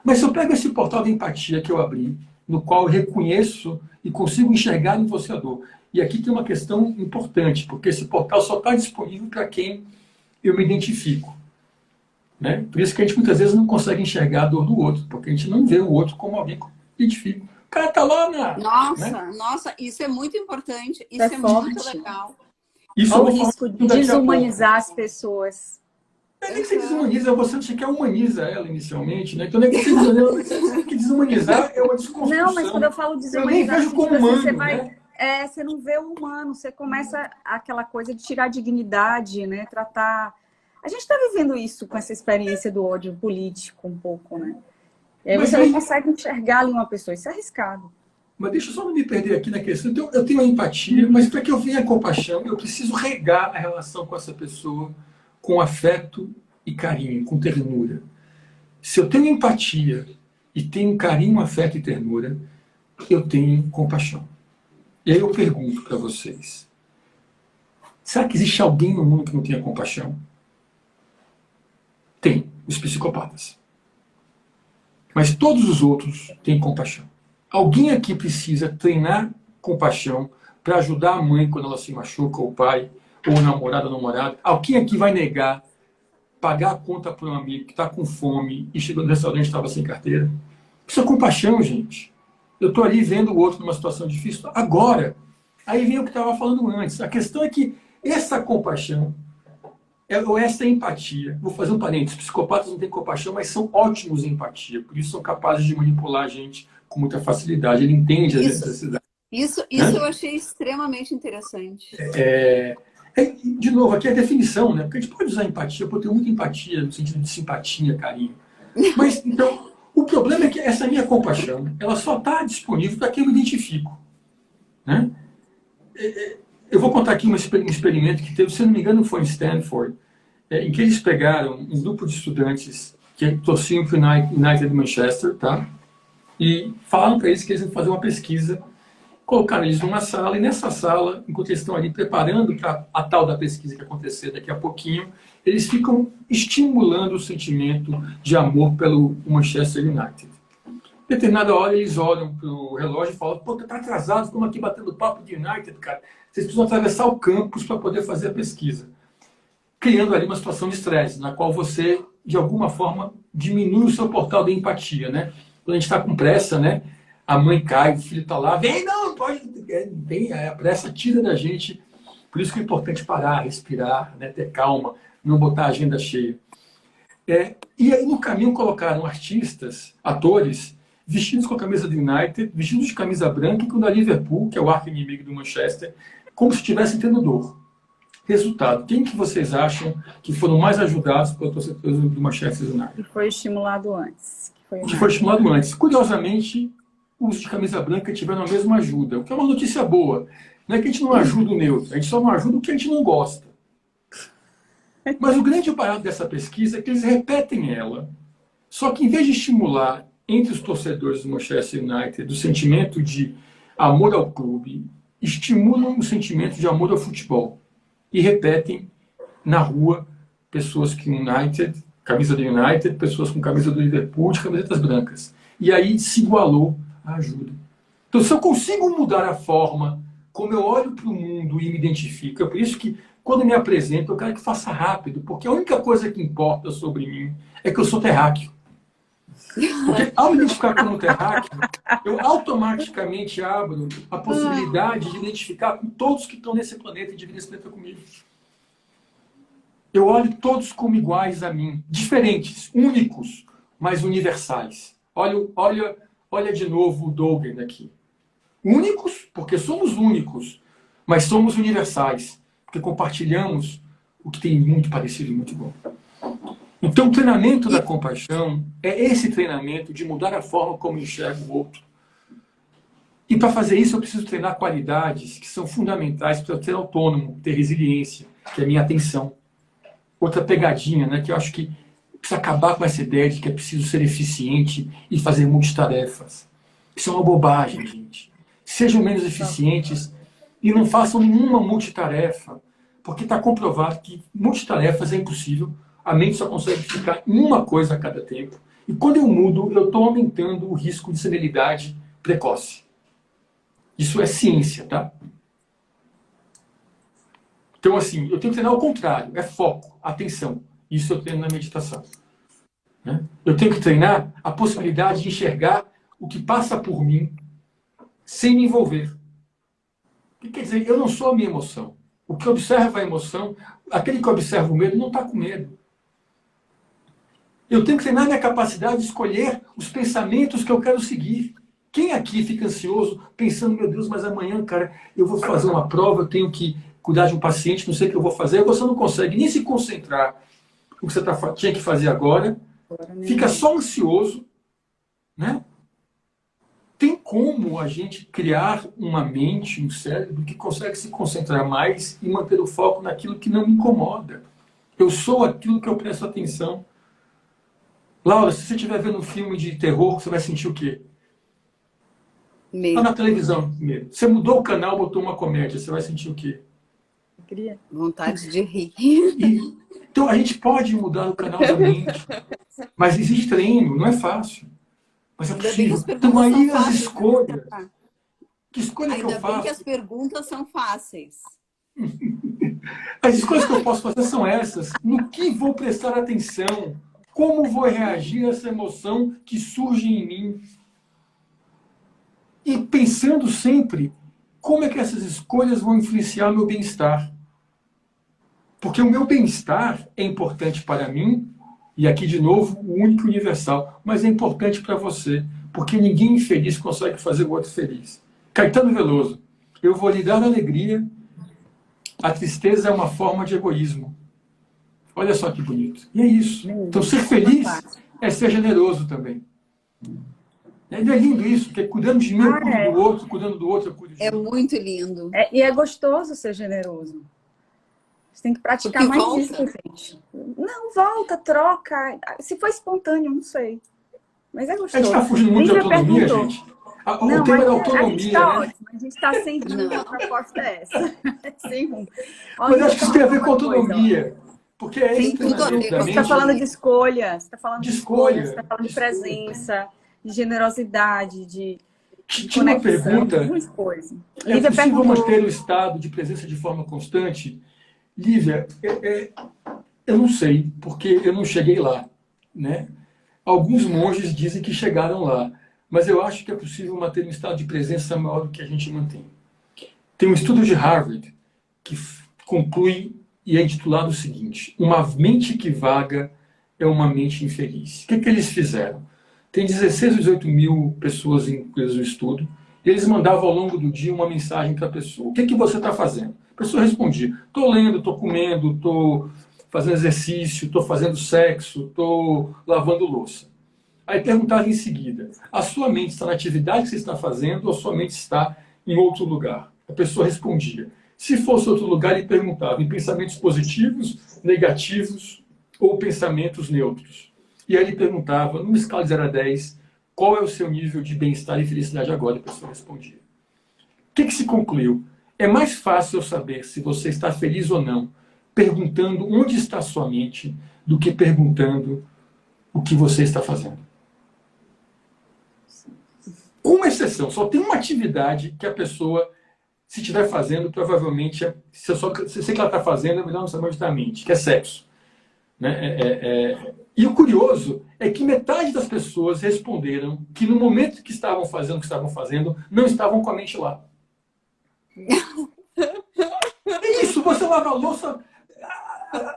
Mas se eu pego esse portal de empatia que eu abri, no qual eu reconheço e consigo enxergar em você a dor. E aqui tem uma questão importante, porque esse portal só está disponível para quem eu me identifico. Né? Por isso que a gente muitas vezes não consegue enxergar a dor do outro, porque a gente não vê o outro como alguém que identifica. O cara está lá na... Nossa, isso é muito importante, isso é muito legal. Olha o risco de desumanizar as pessoas. Não é nem que você desumaniza, você quer humanizar ela inicialmente, né? Então não é que você que desumanizar é uma desconstrução. Não, mas quando eu falo desumanizar, eu como humano, você vai, você não vê o humano, você começa aquela coisa de tirar a dignidade, né? Tratar A gente está vivendo isso com essa experiência do ódio político um pouco, né? E aí Mas você aí- não consegue enxergar ali uma pessoa, isso é arriscado. Mas deixa eu só não me perder aqui na questão. Então, eu tenho a empatia, mas para que eu venha a compaixão, eu preciso regar a relação com essa pessoa com afeto e carinho, com ternura. Se eu tenho empatia e tenho carinho, afeto e ternura, eu tenho compaixão. E aí eu pergunto para vocês: será que existe alguém no mundo que não tenha compaixão? Tem, os psicopatas. Mas todos os outros têm compaixão. Alguém aqui precisa treinar compaixão para ajudar a mãe quando ela se machuca, ou o pai, ou o namorado ou namorada. Alguém aqui vai negar pagar a conta para um amigo que está com fome e chegou no restaurante e estava sem carteira? Isso é compaixão, gente. Eu estou ali vendo o outro numa situação difícil agora. Aí vem o que estava falando antes. A questão é que essa compaixão, ou essa empatia, vou fazer um parênteses, psicopatas não têm compaixão, mas são ótimos em empatia, por isso são capazes de manipular a gente com muita facilidade. Ele entende as necessidades. Isso eu achei extremamente interessante. De novo, aqui é a definição, né? Porque a gente pode usar empatia, pode ter muita empatia no sentido de simpatia, carinho. Mas, então, o problema é que essa minha compaixão, ela só está disponível para quem eu me identifico. Né? Eu vou contar aqui um experimento que teve, se não me engano, foi em Stanford, em que eles pegaram um grupo de estudantes que torciam para o United Manchester, tá? E falaram para eles que eles iam fazer uma pesquisa, colocaram eles numa sala, e nessa sala, enquanto eles estão ali preparando para a tal da pesquisa que vai acontecer daqui a pouquinho, eles ficam estimulando o sentimento de amor pelo Manchester United. Em determinada hora, eles olham para o relógio e falam: pô, tá atrasado, estamos aqui batendo papo de United, cara. Vocês precisam atravessar o campus para poder fazer a pesquisa. Criando ali uma situação de estresse, na qual você, de alguma forma, diminui o seu portal de empatia, né? Quando a gente está com pressa, né? A mãe cai, o filho está lá, vem, não, pode. Vem, a pressa tira da gente. Por isso que é importante parar, respirar, né, ter calma, não botar a agenda cheia. E aí no caminho colocaram artistas, atores, vestidos com a camisa do United, vestidos de camisa branca e com o da Liverpool, que é o arqui-inimigo do Manchester, como se estivessem tendo dor. Resultado, quem que vocês acham que foram mais ajudados pelo torcedor do Manchester United? Que foi estimulado antes. Que foi estimulado antes. Curiosamente, os de camisa branca tiveram a mesma ajuda, o que é uma notícia boa. Não é que a gente não ajuda o neutro, a gente só não ajuda o que a gente não gosta. Mas o grande barato dessa pesquisa é que eles repetem ela. Só que em vez de estimular entre os torcedores do Manchester United o sentimento de amor ao clube, estimulam o sentimento de amor ao futebol. E repetem na rua pessoas que United, camisa do United, pessoas com camisa do Liverpool, de camisetas brancas. E aí se igualou a ajuda. Então, se eu consigo mudar a forma como eu olho para o mundo e me identifico, é por isso que, quando me apresento, eu quero que faça rápido, porque a única coisa que importa sobre mim é que eu sou terráqueo. Porque, ao me identificar como terráqueo, eu automaticamente abro a possibilidade de identificar com todos que estão nesse planeta e dividir esse planeta comigo. Eu olho todos como iguais a mim, diferentes, únicos, mas universais. Olha de novo o Dogen aqui. Únicos, porque somos únicos, mas somos universais, porque compartilhamos o que tem muito parecido e muito bom. Então, o treinamento da compaixão é esse treinamento de mudar a forma como eu enxergo o outro. E para fazer isso, eu preciso treinar qualidades que são fundamentais para eu ser autônomo, ter resiliência, que é a minha atenção. Outra pegadinha, né, que eu acho que precisa acabar com essa ideia de que é preciso ser eficiente e fazer multitarefas. Isso é uma bobagem, gente. Sejam menos eficientes e não façam nenhuma multitarefa, porque está comprovado que multitarefas é impossível. A mente só consegue ficar em uma coisa a cada tempo. E quando eu mudo, eu estou aumentando o risco de senilidade precoce. Isso é ciência, tá? Então, assim, eu tenho que treinar ao contrário. É foco, atenção. Isso eu treino na meditação. Né? Eu tenho que treinar a possibilidade de enxergar o que passa por mim sem me envolver. O que quer dizer? Eu não sou a minha emoção. O que observa a emoção, aquele que observa o medo, não está com medo. Eu tenho que treinar minha capacidade de escolher os pensamentos que eu quero seguir. Quem aqui fica ansioso, pensando, meu Deus, mas amanhã, cara, eu vou fazer uma prova, eu tenho que cuidar de um paciente, não sei o que eu vou fazer, você não consegue nem se concentrar o que você tinha que fazer agora, fica só ansioso, né? Tem como a gente criar uma mente, um cérebro que consegue se concentrar mais e manter o foco naquilo que não me incomoda. Eu sou aquilo que eu presto atenção. Laura, se você estiver vendo um filme de terror, você vai sentir o quê? Está na televisão primeiro. Você mudou o canal, botou uma comédia, você vai sentir o quê? Vontade de rir. Então a gente pode mudar o canal da mente, mas existe treino, não é fácil. Mas é possível. Então aí as escolhas. Que escolha que eu faço? Ainda bem que as perguntas são fáceis. As escolhas que eu posso fazer são essas. No que vou prestar atenção? Como vou reagir a essa emoção que surge em mim? E pensando sempre, como é que essas escolhas vão influenciar o meu bem-estar? Porque o meu bem-estar é importante para mim, e aqui de novo, o único e universal, mas é importante para você, porque ninguém infeliz consegue fazer o outro feliz. Caetano Veloso, eu vou lhe dar alegria, a tristeza é uma forma de egoísmo. Olha só que bonito. E é isso. Então ser feliz é ser generoso também. É lindo isso, porque cuidando de mim, eu cuido do outro, cuidando do outro, eu cuido de mim. É muito lindo. E é gostoso ser generoso. Você tem que praticar mais isso, gente. Não, volta, troca. Se for espontâneo, não sei. Mas é gostoso. A gente está fugindo muito de autonomia, gente. O tema é autonomia, a gente tá né? ótimo. A gente está sem rumo, a proposta é essa. Sem rumo. Mas acho que isso tem a ver com autonomia. Porque é esse treinamento da Você está mente. falando de escolha. Você está falando De escolha. Você está falando de presença, de generosidade, de Tinha uma pergunta. Muitas coisas. É Lívia possível perguntou. manter o estado de presença de forma constante? Lívia, eu não sei, porque eu não cheguei lá, né? Alguns monges dizem que chegaram lá, mas eu acho que é possível manter um estado de presença maior do que a gente mantém. Tem um estudo de Harvard que conclui e é intitulado o seguinte: uma mente que vaga é uma mente infeliz. O que eles fizeram? Tem 16 ou 18 mil pessoas inclusas no estudo, e eles mandavam ao longo do dia uma mensagem para a pessoa. O que você está fazendo? A pessoa respondia: estou lendo, estou comendo, estou fazendo exercício, estou fazendo sexo, estou lavando louça. Aí perguntava em seguida: a sua mente está na atividade que você está fazendo ou a sua mente está em outro lugar? A pessoa respondia. Se fosse outro lugar, ele perguntava em pensamentos positivos, negativos ou pensamentos neutros. E aí ele perguntava, numa escala de 0 a 10, qual é o seu nível de bem-estar e felicidade agora? E a pessoa respondia. O que se concluiu? É mais fácil eu saber se você está feliz ou não perguntando onde está a sua mente do que perguntando o que você está fazendo. Com uma exceção, só tem uma atividade que a pessoa, se estiver fazendo, provavelmente, se eu sei que ela está fazendo, é melhor não saber onde está a mente, que é sexo. Né? E o curioso é que metade das pessoas responderam que no momento que estavam fazendo o que estavam fazendo, não estavam com a mente lá. É isso, você lava a louça.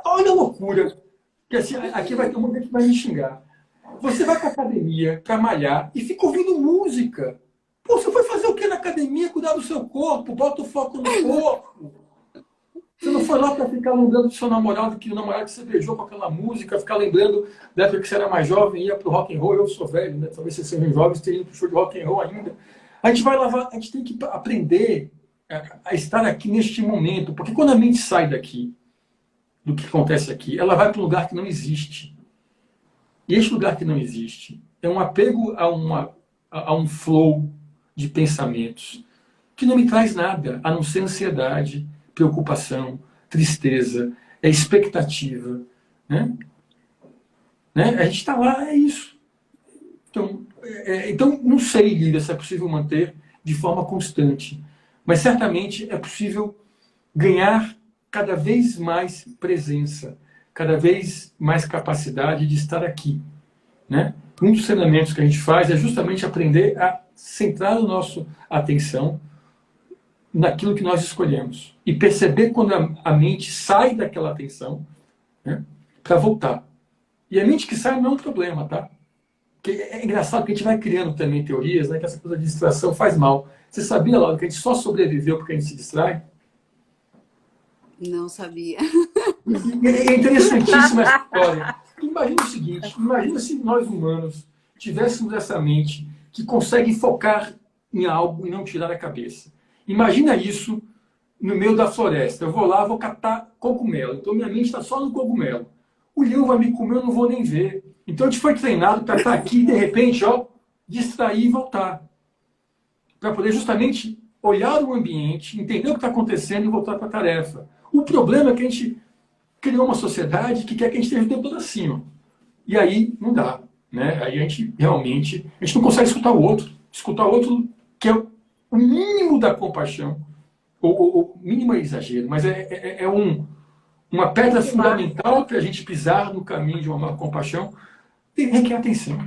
Olha a loucura. Que assim, aqui vai ter um momento que vai me xingar. Você vai para a academia para malhar e fica ouvindo música. Pô, você foi fazer o que na academia? Cuidar do seu corpo, bota o foco no corpo. Você não foi lá para ficar lembrando do seu namorado, que o namorado que você beijou com aquela música, ficar lembrando da época que você era mais jovem, ia para o rock and roll. Eu sou velho, né? Talvez vocês sejam jovens, tenham ido para o show de rock and roll ainda. A gente vai lavar, a gente tem que aprender a estar aqui neste momento, porque quando a mente sai daqui, do que acontece aqui, ela vai para um lugar que não existe. E este lugar que não existe é um apego a um flow de pensamentos que não me traz nada, a não ser ansiedade, preocupação, tristeza, expectativa. Né? A gente está lá, é isso. Então, não sei, Lívia, se é possível manter de forma constante. Mas certamente é possível ganhar cada vez mais presença, cada vez mais capacidade de estar aqui. Né? Um dos treinamentos que a gente faz é justamente aprender a centrar a nossa atenção naquilo que nós escolhemos. E perceber quando a mente sai daquela atenção, né, para voltar. E a mente que sai não é um problema, tá? Porque é engraçado que a gente vai criando também teorias, né, que essa coisa de distração faz mal. Você sabia, Laura, que a gente só sobreviveu porque a gente se distrai? Não sabia. É interessantíssima essa história. Imagina o seguinte, imagina se nós humanos tivéssemos essa mente que consegue focar em algo e não tirar a cabeça. Imagina isso no meio da floresta. Eu vou lá, vou catar cogumelo. Então minha mente está só no cogumelo. O leão vai me comer, eu não vou nem ver. Então a gente foi treinado para estar aqui e de repente, ó, distrair e voltar. Para poder justamente olhar o ambiente, entender o que está acontecendo e voltar para a tarefa. O problema é que a gente criou uma sociedade que quer que a gente esteja o tempo todo assim, ó. E aí não dá, né? Aí a gente realmente, a gente não consegue escutar o outro que é o mínimo da compaixão, o mínimo é exagero, mas uma pedra fundamental para a gente pisar no caminho de uma maior compaixão, requer atenção.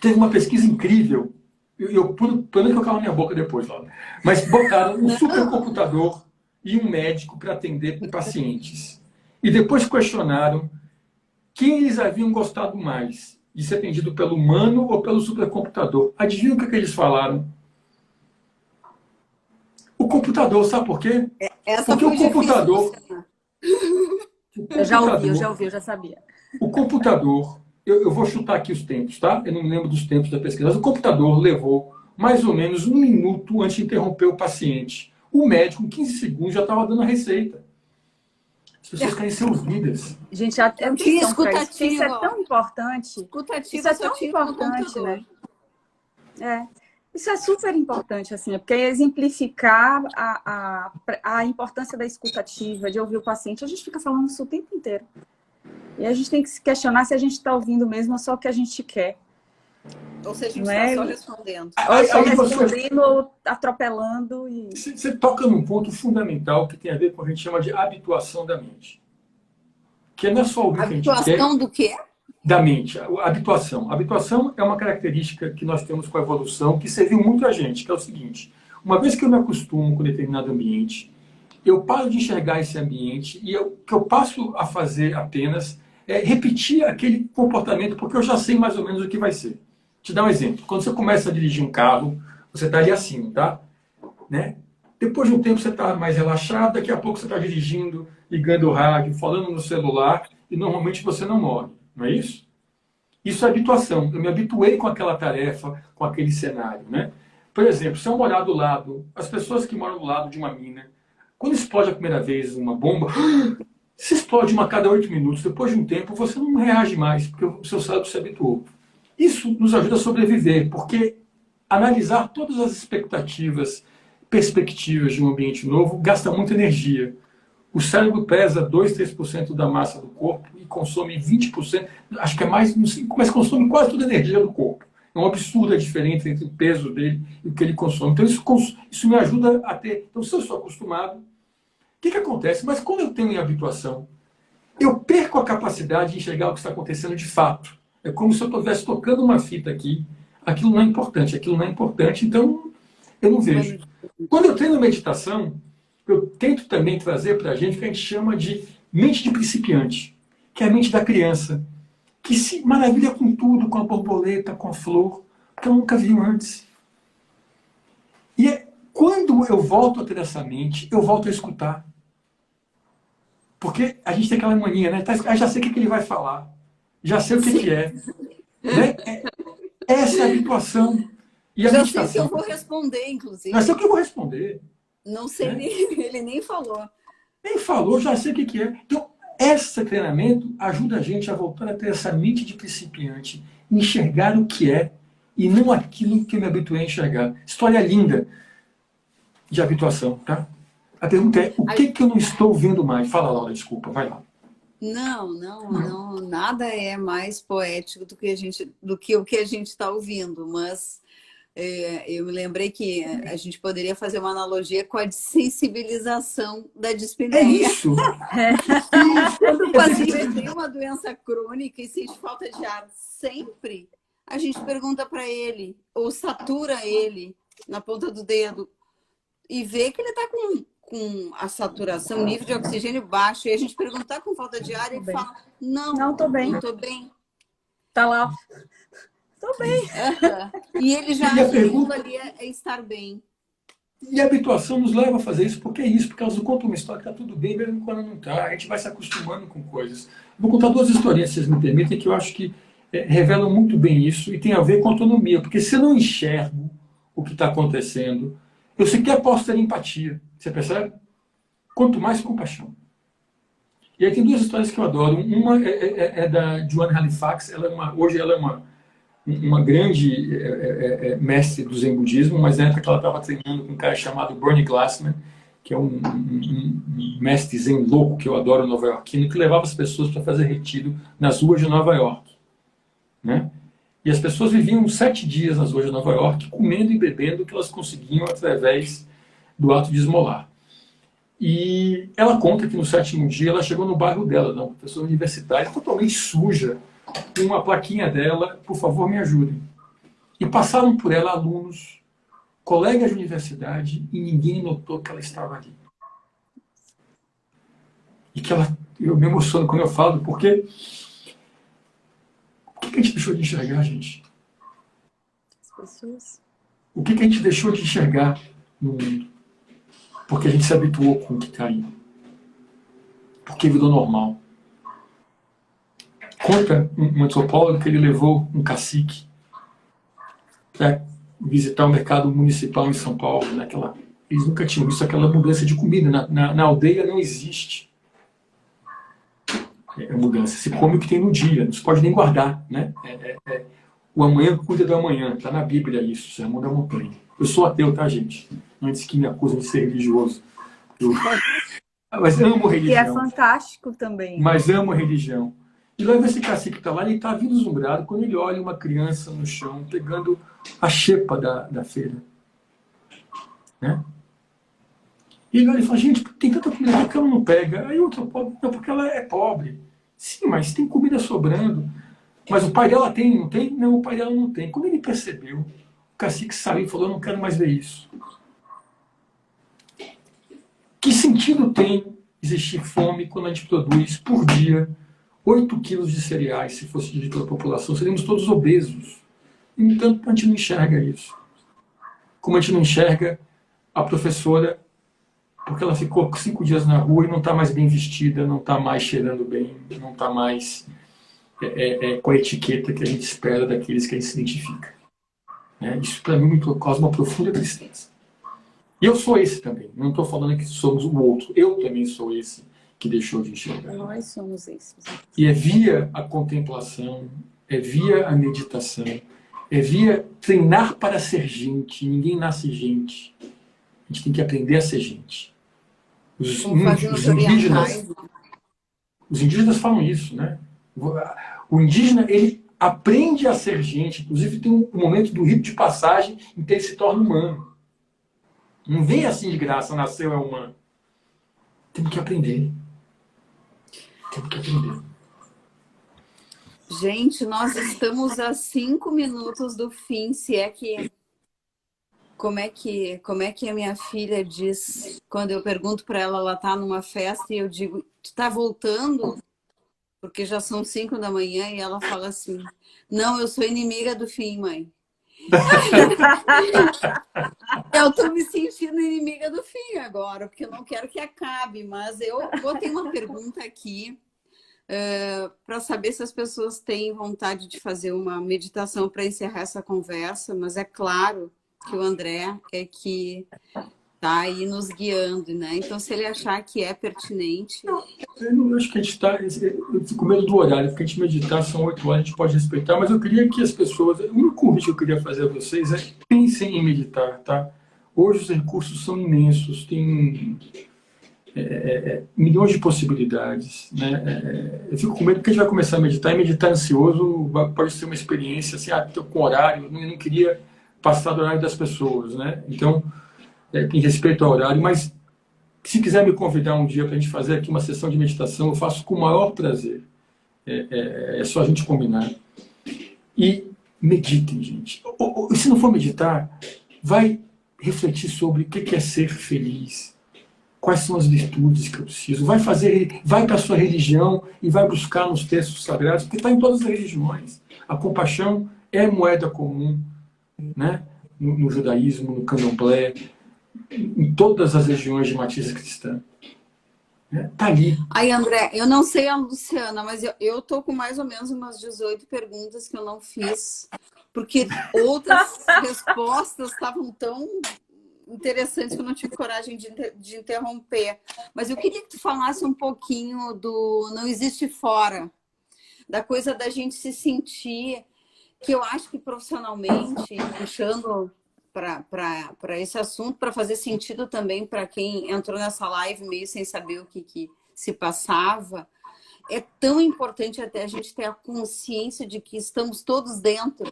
Teve uma pesquisa incrível, pelo menos que eu calo minha boca depois, lá, mas botaram um supercomputador e um médico para atender pacientes. E depois questionaram quem eles haviam gostado mais de ser atendido pelo humano ou pelo supercomputador. Adivinha o que eles falaram? O computador, sabe por quê? Porque o computador... Eu já ouvi, eu já sabia. O computador, eu vou chutar aqui os tempos, tá? Eu não me lembro dos tempos da pesquisa, mas o computador levou mais ou menos 1 minuto antes de interromper o paciente. O médico, em 15 segundos, já estava dando a receita. As pessoas querem ser ouvidas. Gente, atenção para isso. Isso é tão importante. Isso é tão importante, né? Isso é super importante, assim, porque exemplificar a importância da escutativa, de ouvir o paciente. A gente fica falando isso o tempo inteiro. E a gente tem que se questionar se a gente está ouvindo mesmo ou só o que a gente quer. Ou se a gente está só respondendo. Ou só respondendo, ou atropelando. Você toca num ponto fundamental que tem a ver com o que a gente chama de habituação da mente. Que não é só ouvir o que a gente quer. Habituação do quê? Da mente, a habituação. A habituação é uma característica que nós temos com a evolução que serviu muito a gente, que é o seguinte: uma vez que eu me acostumo com determinado ambiente, eu paro de enxergar esse ambiente e o que eu passo a fazer apenas é repetir aquele comportamento, porque eu já sei mais ou menos o que vai ser. Te dar um exemplo. Quando você começa a dirigir um carro, você está ali assim, tá? Né? Depois de um tempo você está mais relaxado, daqui a pouco você está dirigindo, ligando o rádio, falando no celular, e normalmente você não morre. Não é isso? Isso é habituação. Eu me habituei com aquela tarefa, com aquele cenário, né? Por exemplo, se eu morar do lado, as pessoas que moram do lado de uma mina, quando explode a primeira vez uma bomba, se explode uma a cada 8 minutos, depois de um tempo você não reage mais, porque o seu cérebro se habituou. Isso nos ajuda a sobreviver, porque analisar todas as expectativas, perspectivas de um ambiente novo gasta muita energia. O cérebro pesa 2, 3% da massa do corpo e consome 20%, acho que é mais, não sei, mas consome quase toda a energia do corpo. É um absurdo a diferença entre o peso dele e o que ele consome. Então isso me ajuda a ter... Então se eu sou acostumado, o que acontece? Mas quando eu tenho em habituação, eu perco a capacidade de enxergar o que está acontecendo de fato. É como se eu estivesse tocando uma fita aqui, aquilo não é importante, então eu não vejo. Quando eu treino meditação, eu tento também trazer para a gente o que a gente chama de mente de principiante, que é a mente da criança, que se maravilha com tudo, com a borboleta, com a flor, que eu nunca vi antes. E quando eu volto a ter essa mente, eu volto a escutar. Porque a gente tem aquela mania, né? Já sei o que ele vai falar, já sei o que é. Né? Essa é a habituação. E a meditação. Já sei o que eu vou responder, inclusive. Já sei o que eu vou responder. Não sei, ele nem falou. Nem falou, já sei o que é. Então, esse treinamento ajuda a gente a voltar a ter essa mente de principiante, enxergar o que é e não aquilo que eu me habituei a enxergar. História linda de habituação, tá? A pergunta é, o que eu não estou vendo mais? Fala, Laura, desculpa, vai lá. Não, nada é mais poético do que o que a gente está ouvindo, mas eu me lembrei que a gente poderia fazer uma analogia com a sensibilização da dispneia. É isso! Quando o paciente tem uma doença crônica e sente falta de ar sempre, a gente pergunta para ele, ou satura ele na ponta do dedo, e vê que ele está com a saturação, nível de oxigênio baixo, e a gente pergunta, tá com falta de ar, e ele fala, não, tô bem. Tá lá. Tô bem. E ele já aquilo ali é estar bem. E a habituação nos leva a fazer isso, porque é isso, porque elas não contam uma história que está tudo bem, mesmo quando não está. A gente vai se acostumando com coisas. Vou contar duas historinhas, se vocês me permitem, que eu acho que revelam muito bem isso e tem a ver com autonomia, porque se eu não enxergo o que está acontecendo, eu sequer posso ter empatia. Você percebe? Quanto mais compaixão. E aí tem duas histórias que eu adoro. Uma é da Joan Halifax. Hoje ela é uma grande mestre do Zen budismo, mas na época ela estava treinando com um cara chamado Bernie Glassman, que é um mestre Zen louco que eu adoro, nova-iorquino, que levava as pessoas para fazer retiro nas ruas de Nova York. Né? E as pessoas viviam 7 dias nas ruas de Nova York, comendo e bebendo o que elas conseguiam através do ato de esmolar. E ela conta que no 7º dia ela chegou no bairro dela, uma professora universitária, totalmente suja, com uma plaquinha dela, por favor, me ajudem. E passaram por ela alunos, colegas de universidade, e ninguém notou que ela estava ali. E que eu me emociono quando eu falo, porque o que a gente deixou de enxergar, gente? As pessoas. O que a gente deixou de enxergar no mundo? Porque a gente se habituou com o que está aí. Porque virou normal. Conta um antropólogo que ele levou um cacique para visitar o mercado municipal em São Paulo. Eles nunca tinham visto aquela mudança de comida. Na aldeia não existe mudança. Se come o que tem no dia. Não se pode nem guardar. Né? O amanhã cuida do amanhã. Está na Bíblia isso. Sermão da Montanha. Eu sou ateu, tá, gente? Antes que me acusem de ser religioso. Mas amo religião. Que é fantástico também. Mas amo religião. E lá esse cacique está lá, ele está vislumbrado quando ele olha uma criança no chão pegando a xepa da feira. Né? E ele olha e fala, gente, tem tanta comida aqui que ela não pega. Aí o outro pobre, não, porque ela é pobre. Sim, mas tem comida sobrando. Mas o pai dela tem, não tem? Não, o pai dela não tem. Quando ele percebeu, o cacique saiu e falou, eu não quero mais ver isso. Que sentido tem existir fome quando a gente produz por dia 8 quilos de cereais? Se fosse dividido pela população, seríamos todos obesos. E, no entanto, a gente não enxerga isso. Como a gente não enxerga a professora, porque ela ficou 5 dias na rua e não está mais bem vestida, não está mais cheirando bem, não está mais com a etiqueta que a gente espera daqueles que a gente se identifica. Isso, para mim, causa uma profunda tristeza. E eu sou esse também. Não estou falando que somos o outro. Eu também sou esse que deixou de enxergar. Nós somos esses. E é via a contemplação, é via a meditação, é via treinar para ser gente. Ninguém nasce gente. A gente tem que aprender a ser gente. Os indígenas falam isso, né? O indígena, ele aprende a ser gente. Inclusive tem um momento do rito de passagem em que ele se torna humano. Não vem assim de graça, nasceu, é humano. Temos que aprender. Temos que aprender. Gente, nós estamos a 5 minutos do fim, se é que... Como é que a minha filha diz, quando eu pergunto para ela, ela está numa festa e eu digo, tu está voltando? Porque já são 5 da manhã e ela fala assim, não, eu sou inimiga do fim, mãe. Eu estou me sentindo inimiga do fim agora, porque eu não quero que acabe, mas eu botei uma pergunta aqui para saber se as pessoas têm vontade de fazer uma meditação para encerrar essa conversa, mas é claro que o André é que está aí nos guiando, né? Então, se ele achar que é pertinente... Eu não acho que a gente está... Eu fico com medo do horário, porque a gente meditar são 8 horas, a gente pode respeitar, mas eu queria que as pessoas... O único convite que eu queria fazer a vocês é pensem em meditar, tá? Hoje os recursos são imensos, tem milhões de possibilidades, né? Eu fico com medo que a gente vai começar a meditar, e meditar ansioso pode ser uma experiência assim, estou com horário, eu não queria passar do horário das pessoas, né? Então, em respeito ao horário, mas se quiser me convidar um dia para a gente fazer aqui uma sessão de meditação, eu faço com o maior prazer. É só a gente combinar. E meditem, gente. Ou, se não for meditar, vai refletir sobre o que é ser feliz. Quais são as virtudes que eu preciso. Vai para a sua religião e vai buscar nos textos sagrados, porque está em todas as religiões. A compaixão é moeda comum, né? No judaísmo, no candomblé. em todas as regiões de matriz cristã. Está ali. Aí, André, eu não sei a Luciana, mas eu tô com mais ou menos umas 18 perguntas que eu não fiz, porque outras respostas estavam tão interessantes que eu não tive coragem de interromper. Mas eu queria que tu falasse um pouquinho do Não Existe Fora, da coisa da gente se sentir, que eu acho que profissionalmente, puxando para esse assunto, para fazer sentido também para quem entrou nessa live meio sem saber o que se passava, é tão importante até a gente ter a consciência de que estamos todos dentro,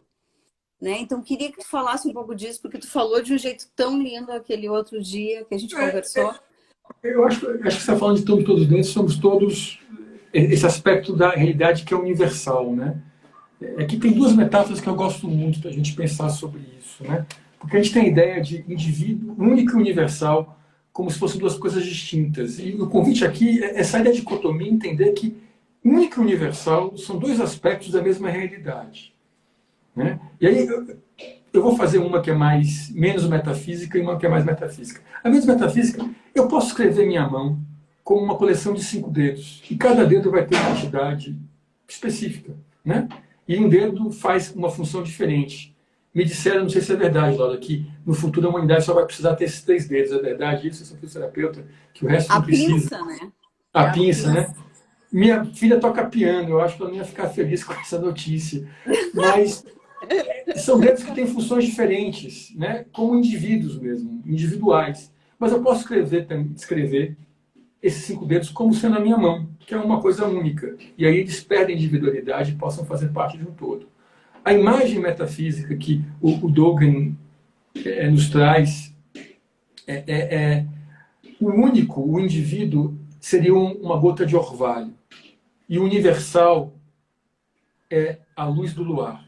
né? Então, queria que tu falasse um pouco disso, porque tu falou de um jeito tão lindo aquele outro dia que a gente conversou. Eu acho que você está falando de estamos todos dentro, somos todos esse aspecto da realidade que é universal, né? Aqui tem duas metáforas que eu gosto muito para a gente pensar sobre isso, né? Porque a gente tem a ideia de indivíduo único e universal como se fossem duas coisas distintas. E o convite aqui é essa ideia de dicotomia, entender que único e universal são dois aspectos da mesma realidade, né? E aí eu vou fazer uma que é menos metafísica e uma que é mais metafísica. A menos metafísica, eu posso escrever minha mão como uma coleção de 5 dedos. E cada dedo vai ter uma entidade específica, né? E um dedo faz uma função diferente. Me disseram, não sei se é verdade, Laura, que no futuro a humanidade só vai precisar ter esses 3 dedos. É verdade isso? Eu sou fisioterapeuta, que o resto não precisa. A pinça, né? A pinça, né? Minha filha toca piano, eu acho que ela não ia ficar feliz com essa notícia. Mas são dedos que têm funções diferentes, né? Como indivíduos mesmo, individuais. Mas eu posso descrever esses 5 dedos como sendo a minha mão, que é uma coisa única. E aí eles perdem individualidade e possam fazer parte de um todo. A imagem metafísica que o Dogen nos traz o único, o indivíduo, seria uma gota de orvalho. E o universal é a luz do luar.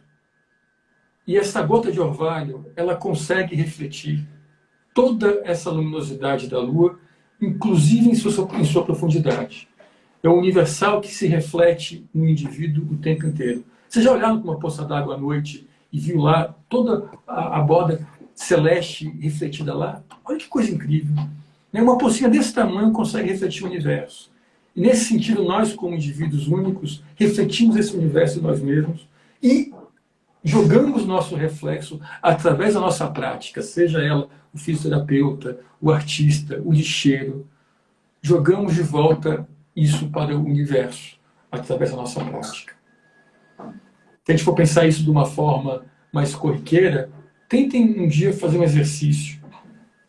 E essa gota de orvalho, ela consegue refletir toda essa luminosidade da lua, inclusive em sua profundidade. É o universal que se reflete no indivíduo o tempo inteiro. Você já olhou para uma poça d'água à noite e viu lá toda a borda celeste refletida lá? Olha que coisa incrível. Uma pocinha desse tamanho consegue refletir o universo. E nesse sentido, nós, como indivíduos únicos, refletimos esse universo em nós mesmos e jogamos nosso reflexo através da nossa prática, seja ela o fisioterapeuta, o artista, o lixeiro. Jogamos de volta isso para o universo através da nossa prática. Se a gente for pensar isso de uma forma mais corriqueira, tentem um dia fazer um exercício.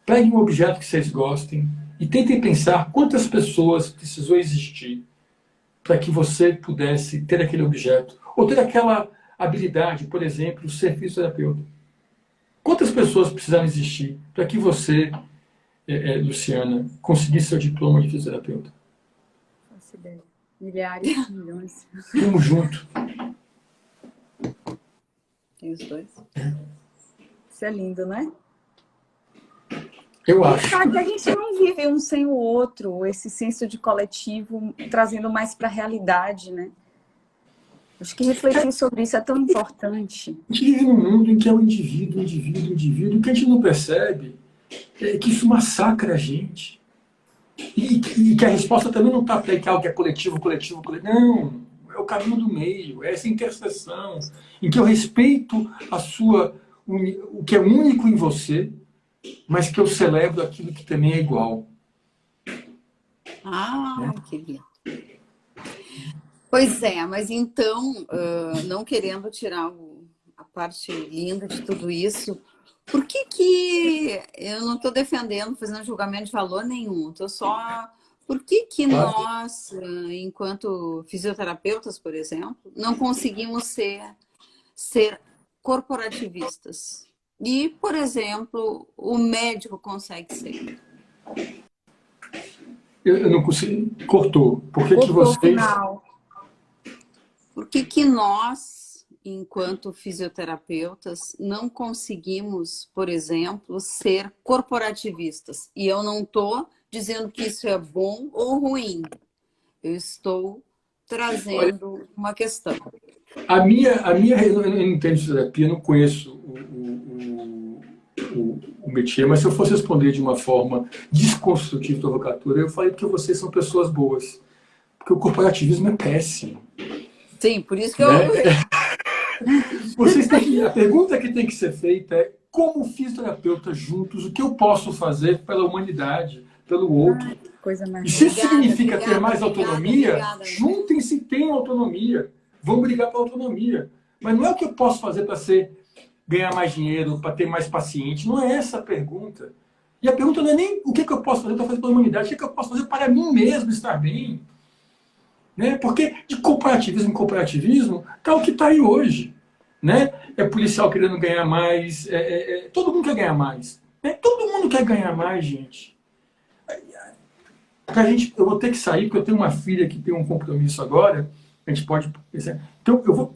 Peguem um objeto que vocês gostem e tentem pensar quantas pessoas precisou existir para que você pudesse ter aquele objeto ou ter aquela habilidade, por exemplo, ser fisioterapeuta. Quantas pessoas precisaram existir para que você, Luciana, conseguisse seu diploma de fisioterapeuta? Faço ideia. Milhares, milhões. Vamos junto. Tem os dois. Isso é lindo, né? Eu acho. Que a gente não vive um sem o outro, esse senso de coletivo trazendo mais para a realidade, né? Acho que refletir sobre isso é tão importante. A gente vive num mundo em que é o indivíduo, indivíduo. O que a gente não percebe é que isso massacra a gente. E que a resposta também não está para que algo que é coletivo. Não, é o caminho do meio, é essa interseção em que eu respeito o que é único em você, mas que eu celebro aquilo que também é igual. Que lindo. Pois é, mas então, não querendo tirar a parte linda de tudo isso, por que eu não estou defendendo, fazendo julgamento de valor nenhum? Estou só... Por que nós, enquanto fisioterapeutas, por exemplo, não conseguimos ser corporativistas? E, por exemplo, o médico consegue ser. Eu não consigo. Cortou. Por que vocês... Por que nós, enquanto fisioterapeutas, não conseguimos, por exemplo, ser corporativistas? E eu não estou dizendo que isso é bom ou ruim. Eu estou trazendo uma questão. Eu não entendo de terapia, não conheço o métier, mas se eu fosse responder de uma forma desconstrutiva e provocativa, eu falei que vocês são pessoas boas. Porque o corporativismo é péssimo. Sim, por isso que Né? eu... A pergunta que tem que ser feita é: como fisioterapeuta juntos, o que eu posso fazer pela humanidade, pelo outro? Coisa mais E se Obrigada, significa obrigada, ter mais autonomia, obrigada. juntem-se e tenham autonomia. Vamos brigar pela autonomia. Mas não é o que eu posso fazer para ganhar mais dinheiro, para ter mais paciente. Não é essa a pergunta. E a pergunta não é nem o que eu posso fazer para fazer pela humanidade, o que eu posso fazer para mim mesmo estar bem. Né? Porque de corporativismo em corporativismo está o que está aí hoje. Né? É policial querendo ganhar mais, todo mundo quer ganhar mais. Né? Todo mundo quer ganhar mais, gente. Eu vou ter que sair, porque eu tenho uma filha que tem um compromisso agora. A gente pode pensar. Então, eu vou.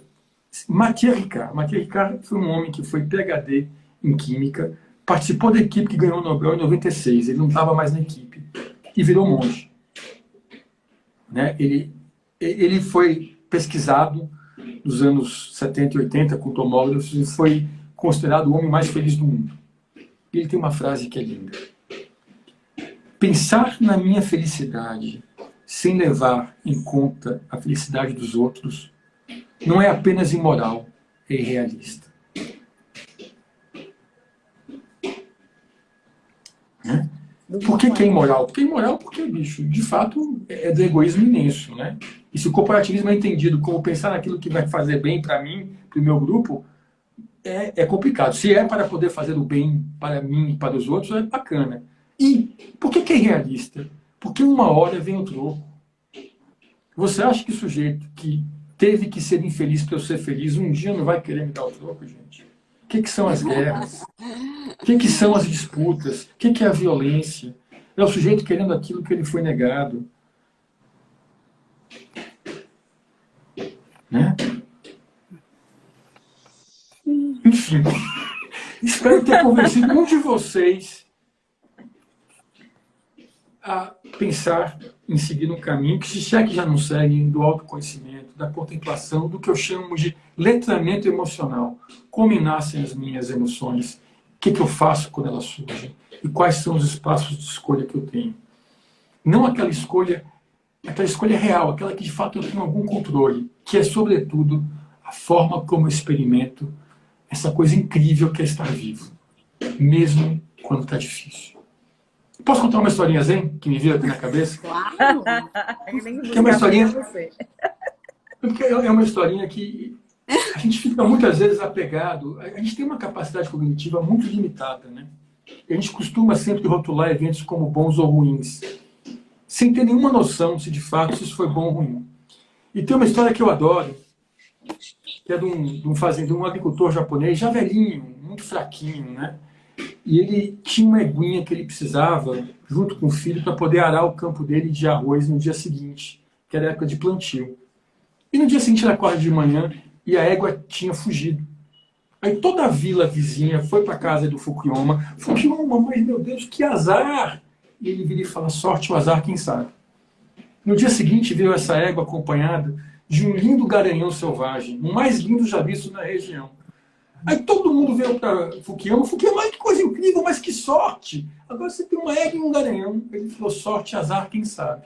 Mathieu Ricard. Mathieu Ricard foi um homem que foi PhD em Química, participou da equipe que ganhou o Nobel em 96. Ele não estava mais na equipe. E virou monge. Né? Ele foi pesquisado nos anos 70 e 80 com tomógrafos e foi considerado o homem mais feliz do mundo. E ele tem uma frase que é linda. Pensar na minha felicidade sem levar em conta a felicidade dos outros não é apenas imoral, é irrealista. Né? Por que é imoral? Porque é imoral porque, bicho, de fato, é do egoísmo imenso. Né? E se o corporativismo é entendido como pensar naquilo que vai fazer bem para mim, para o meu grupo, é complicado. Se é para poder fazer o bem para mim e para os outros, é bacana. E por que é irrealista? Porque uma hora vem o troco. Você acha que o sujeito que teve que ser infeliz para eu ser feliz, um dia não vai querer me dar o troco, gente? O que são as guerras? O que são as disputas? O que é a violência? É o sujeito querendo aquilo que ele foi negado. Né? Enfim, espero ter convencido um de vocês a pensar em seguir um caminho que, se é que já não seguem, do autoconhecimento, da contemplação, do que eu chamo de letramento emocional. Como nascem as minhas emoções, o que eu faço quando elas surgem e quais são os espaços de escolha que eu tenho. Não aquela escolha real, aquela que de fato eu tenho algum controle, que é, sobretudo, a forma como eu experimento essa coisa incrível que é estar vivo, mesmo quando está difícil. Posso contar uma historinha zen que me veio aqui na cabeça? Claro! Que é uma historinha. Porque é uma historinha que a gente fica muitas vezes apegado. A gente tem uma capacidade cognitiva muito limitada, né? E a gente costuma sempre rotular eventos como bons ou ruins, sem ter nenhuma noção se de fato isso foi bom ou ruim. E tem uma história que eu adoro, que é de um agricultor japonês, já velhinho, muito fraquinho, né? E ele tinha uma eguinha que ele precisava, junto com o filho, para poder arar o campo dele de arroz no dia seguinte, que era a época de plantio. E no dia seguinte ele acorda de manhã e a égua tinha fugido. Aí toda a vila vizinha foi para a casa do Fukuyama. Fukuyama, mas meu Deus, que azar! E ele vira e fala: sorte ou azar, quem sabe? No dia seguinte veio essa égua acompanhada de um lindo garanhão selvagem, o mais lindo já visto na região. Aí todo mundo veio para Fukuyama. Fukuyama, que coisa incrível, mas que sorte! Agora você tem uma égua e um garanhão. Ele falou: sorte, azar, quem sabe?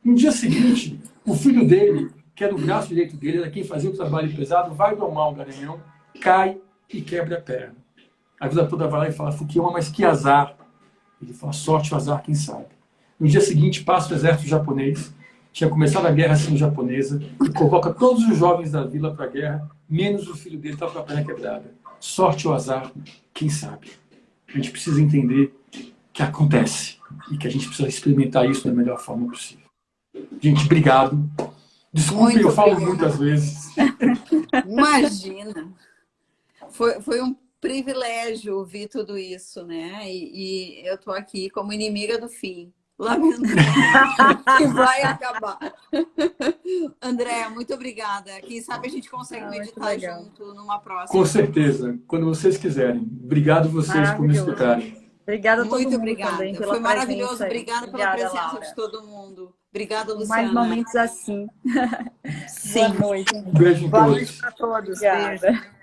No dia seguinte, o filho dele, que era o braço direito dele, era quem fazia o trabalho pesado, vai domar o garanhão, cai e quebra a perna. A vila toda vai lá e fala: Fukuyama, mas que azar! Ele fala: sorte, azar, quem sabe? No dia seguinte, passa o exército japonês, tinha começado a guerra sino-japonesa, e convoca todos os jovens da vila para a guerra, menos o filho dele, estava com a perna quebrada. Sorte ou azar, quem sabe? A gente precisa entender que acontece e que a gente precisa experimentar isso da melhor forma possível. Gente, obrigado. Desculpe, eu falo muitas vezes. Imagina! Foi um privilégio ouvir tudo isso, né? E eu tô aqui como inimiga do fim. Lamentando que vai acabar. André, muito obrigada. Quem sabe a gente consegue meditar junto numa próxima. Com certeza, quando vocês quiserem. Obrigado vocês por me escutarem. Obrigada a todo muito mundo obrigada. também pela Foi maravilhoso. presença. Obrigada pela presença, Laura, de todo mundo. Obrigada, Luciana. Mais momentos assim. Sim. Boa noite. Beijo em Boa todos. noite para todos. Obrigada. Beijo.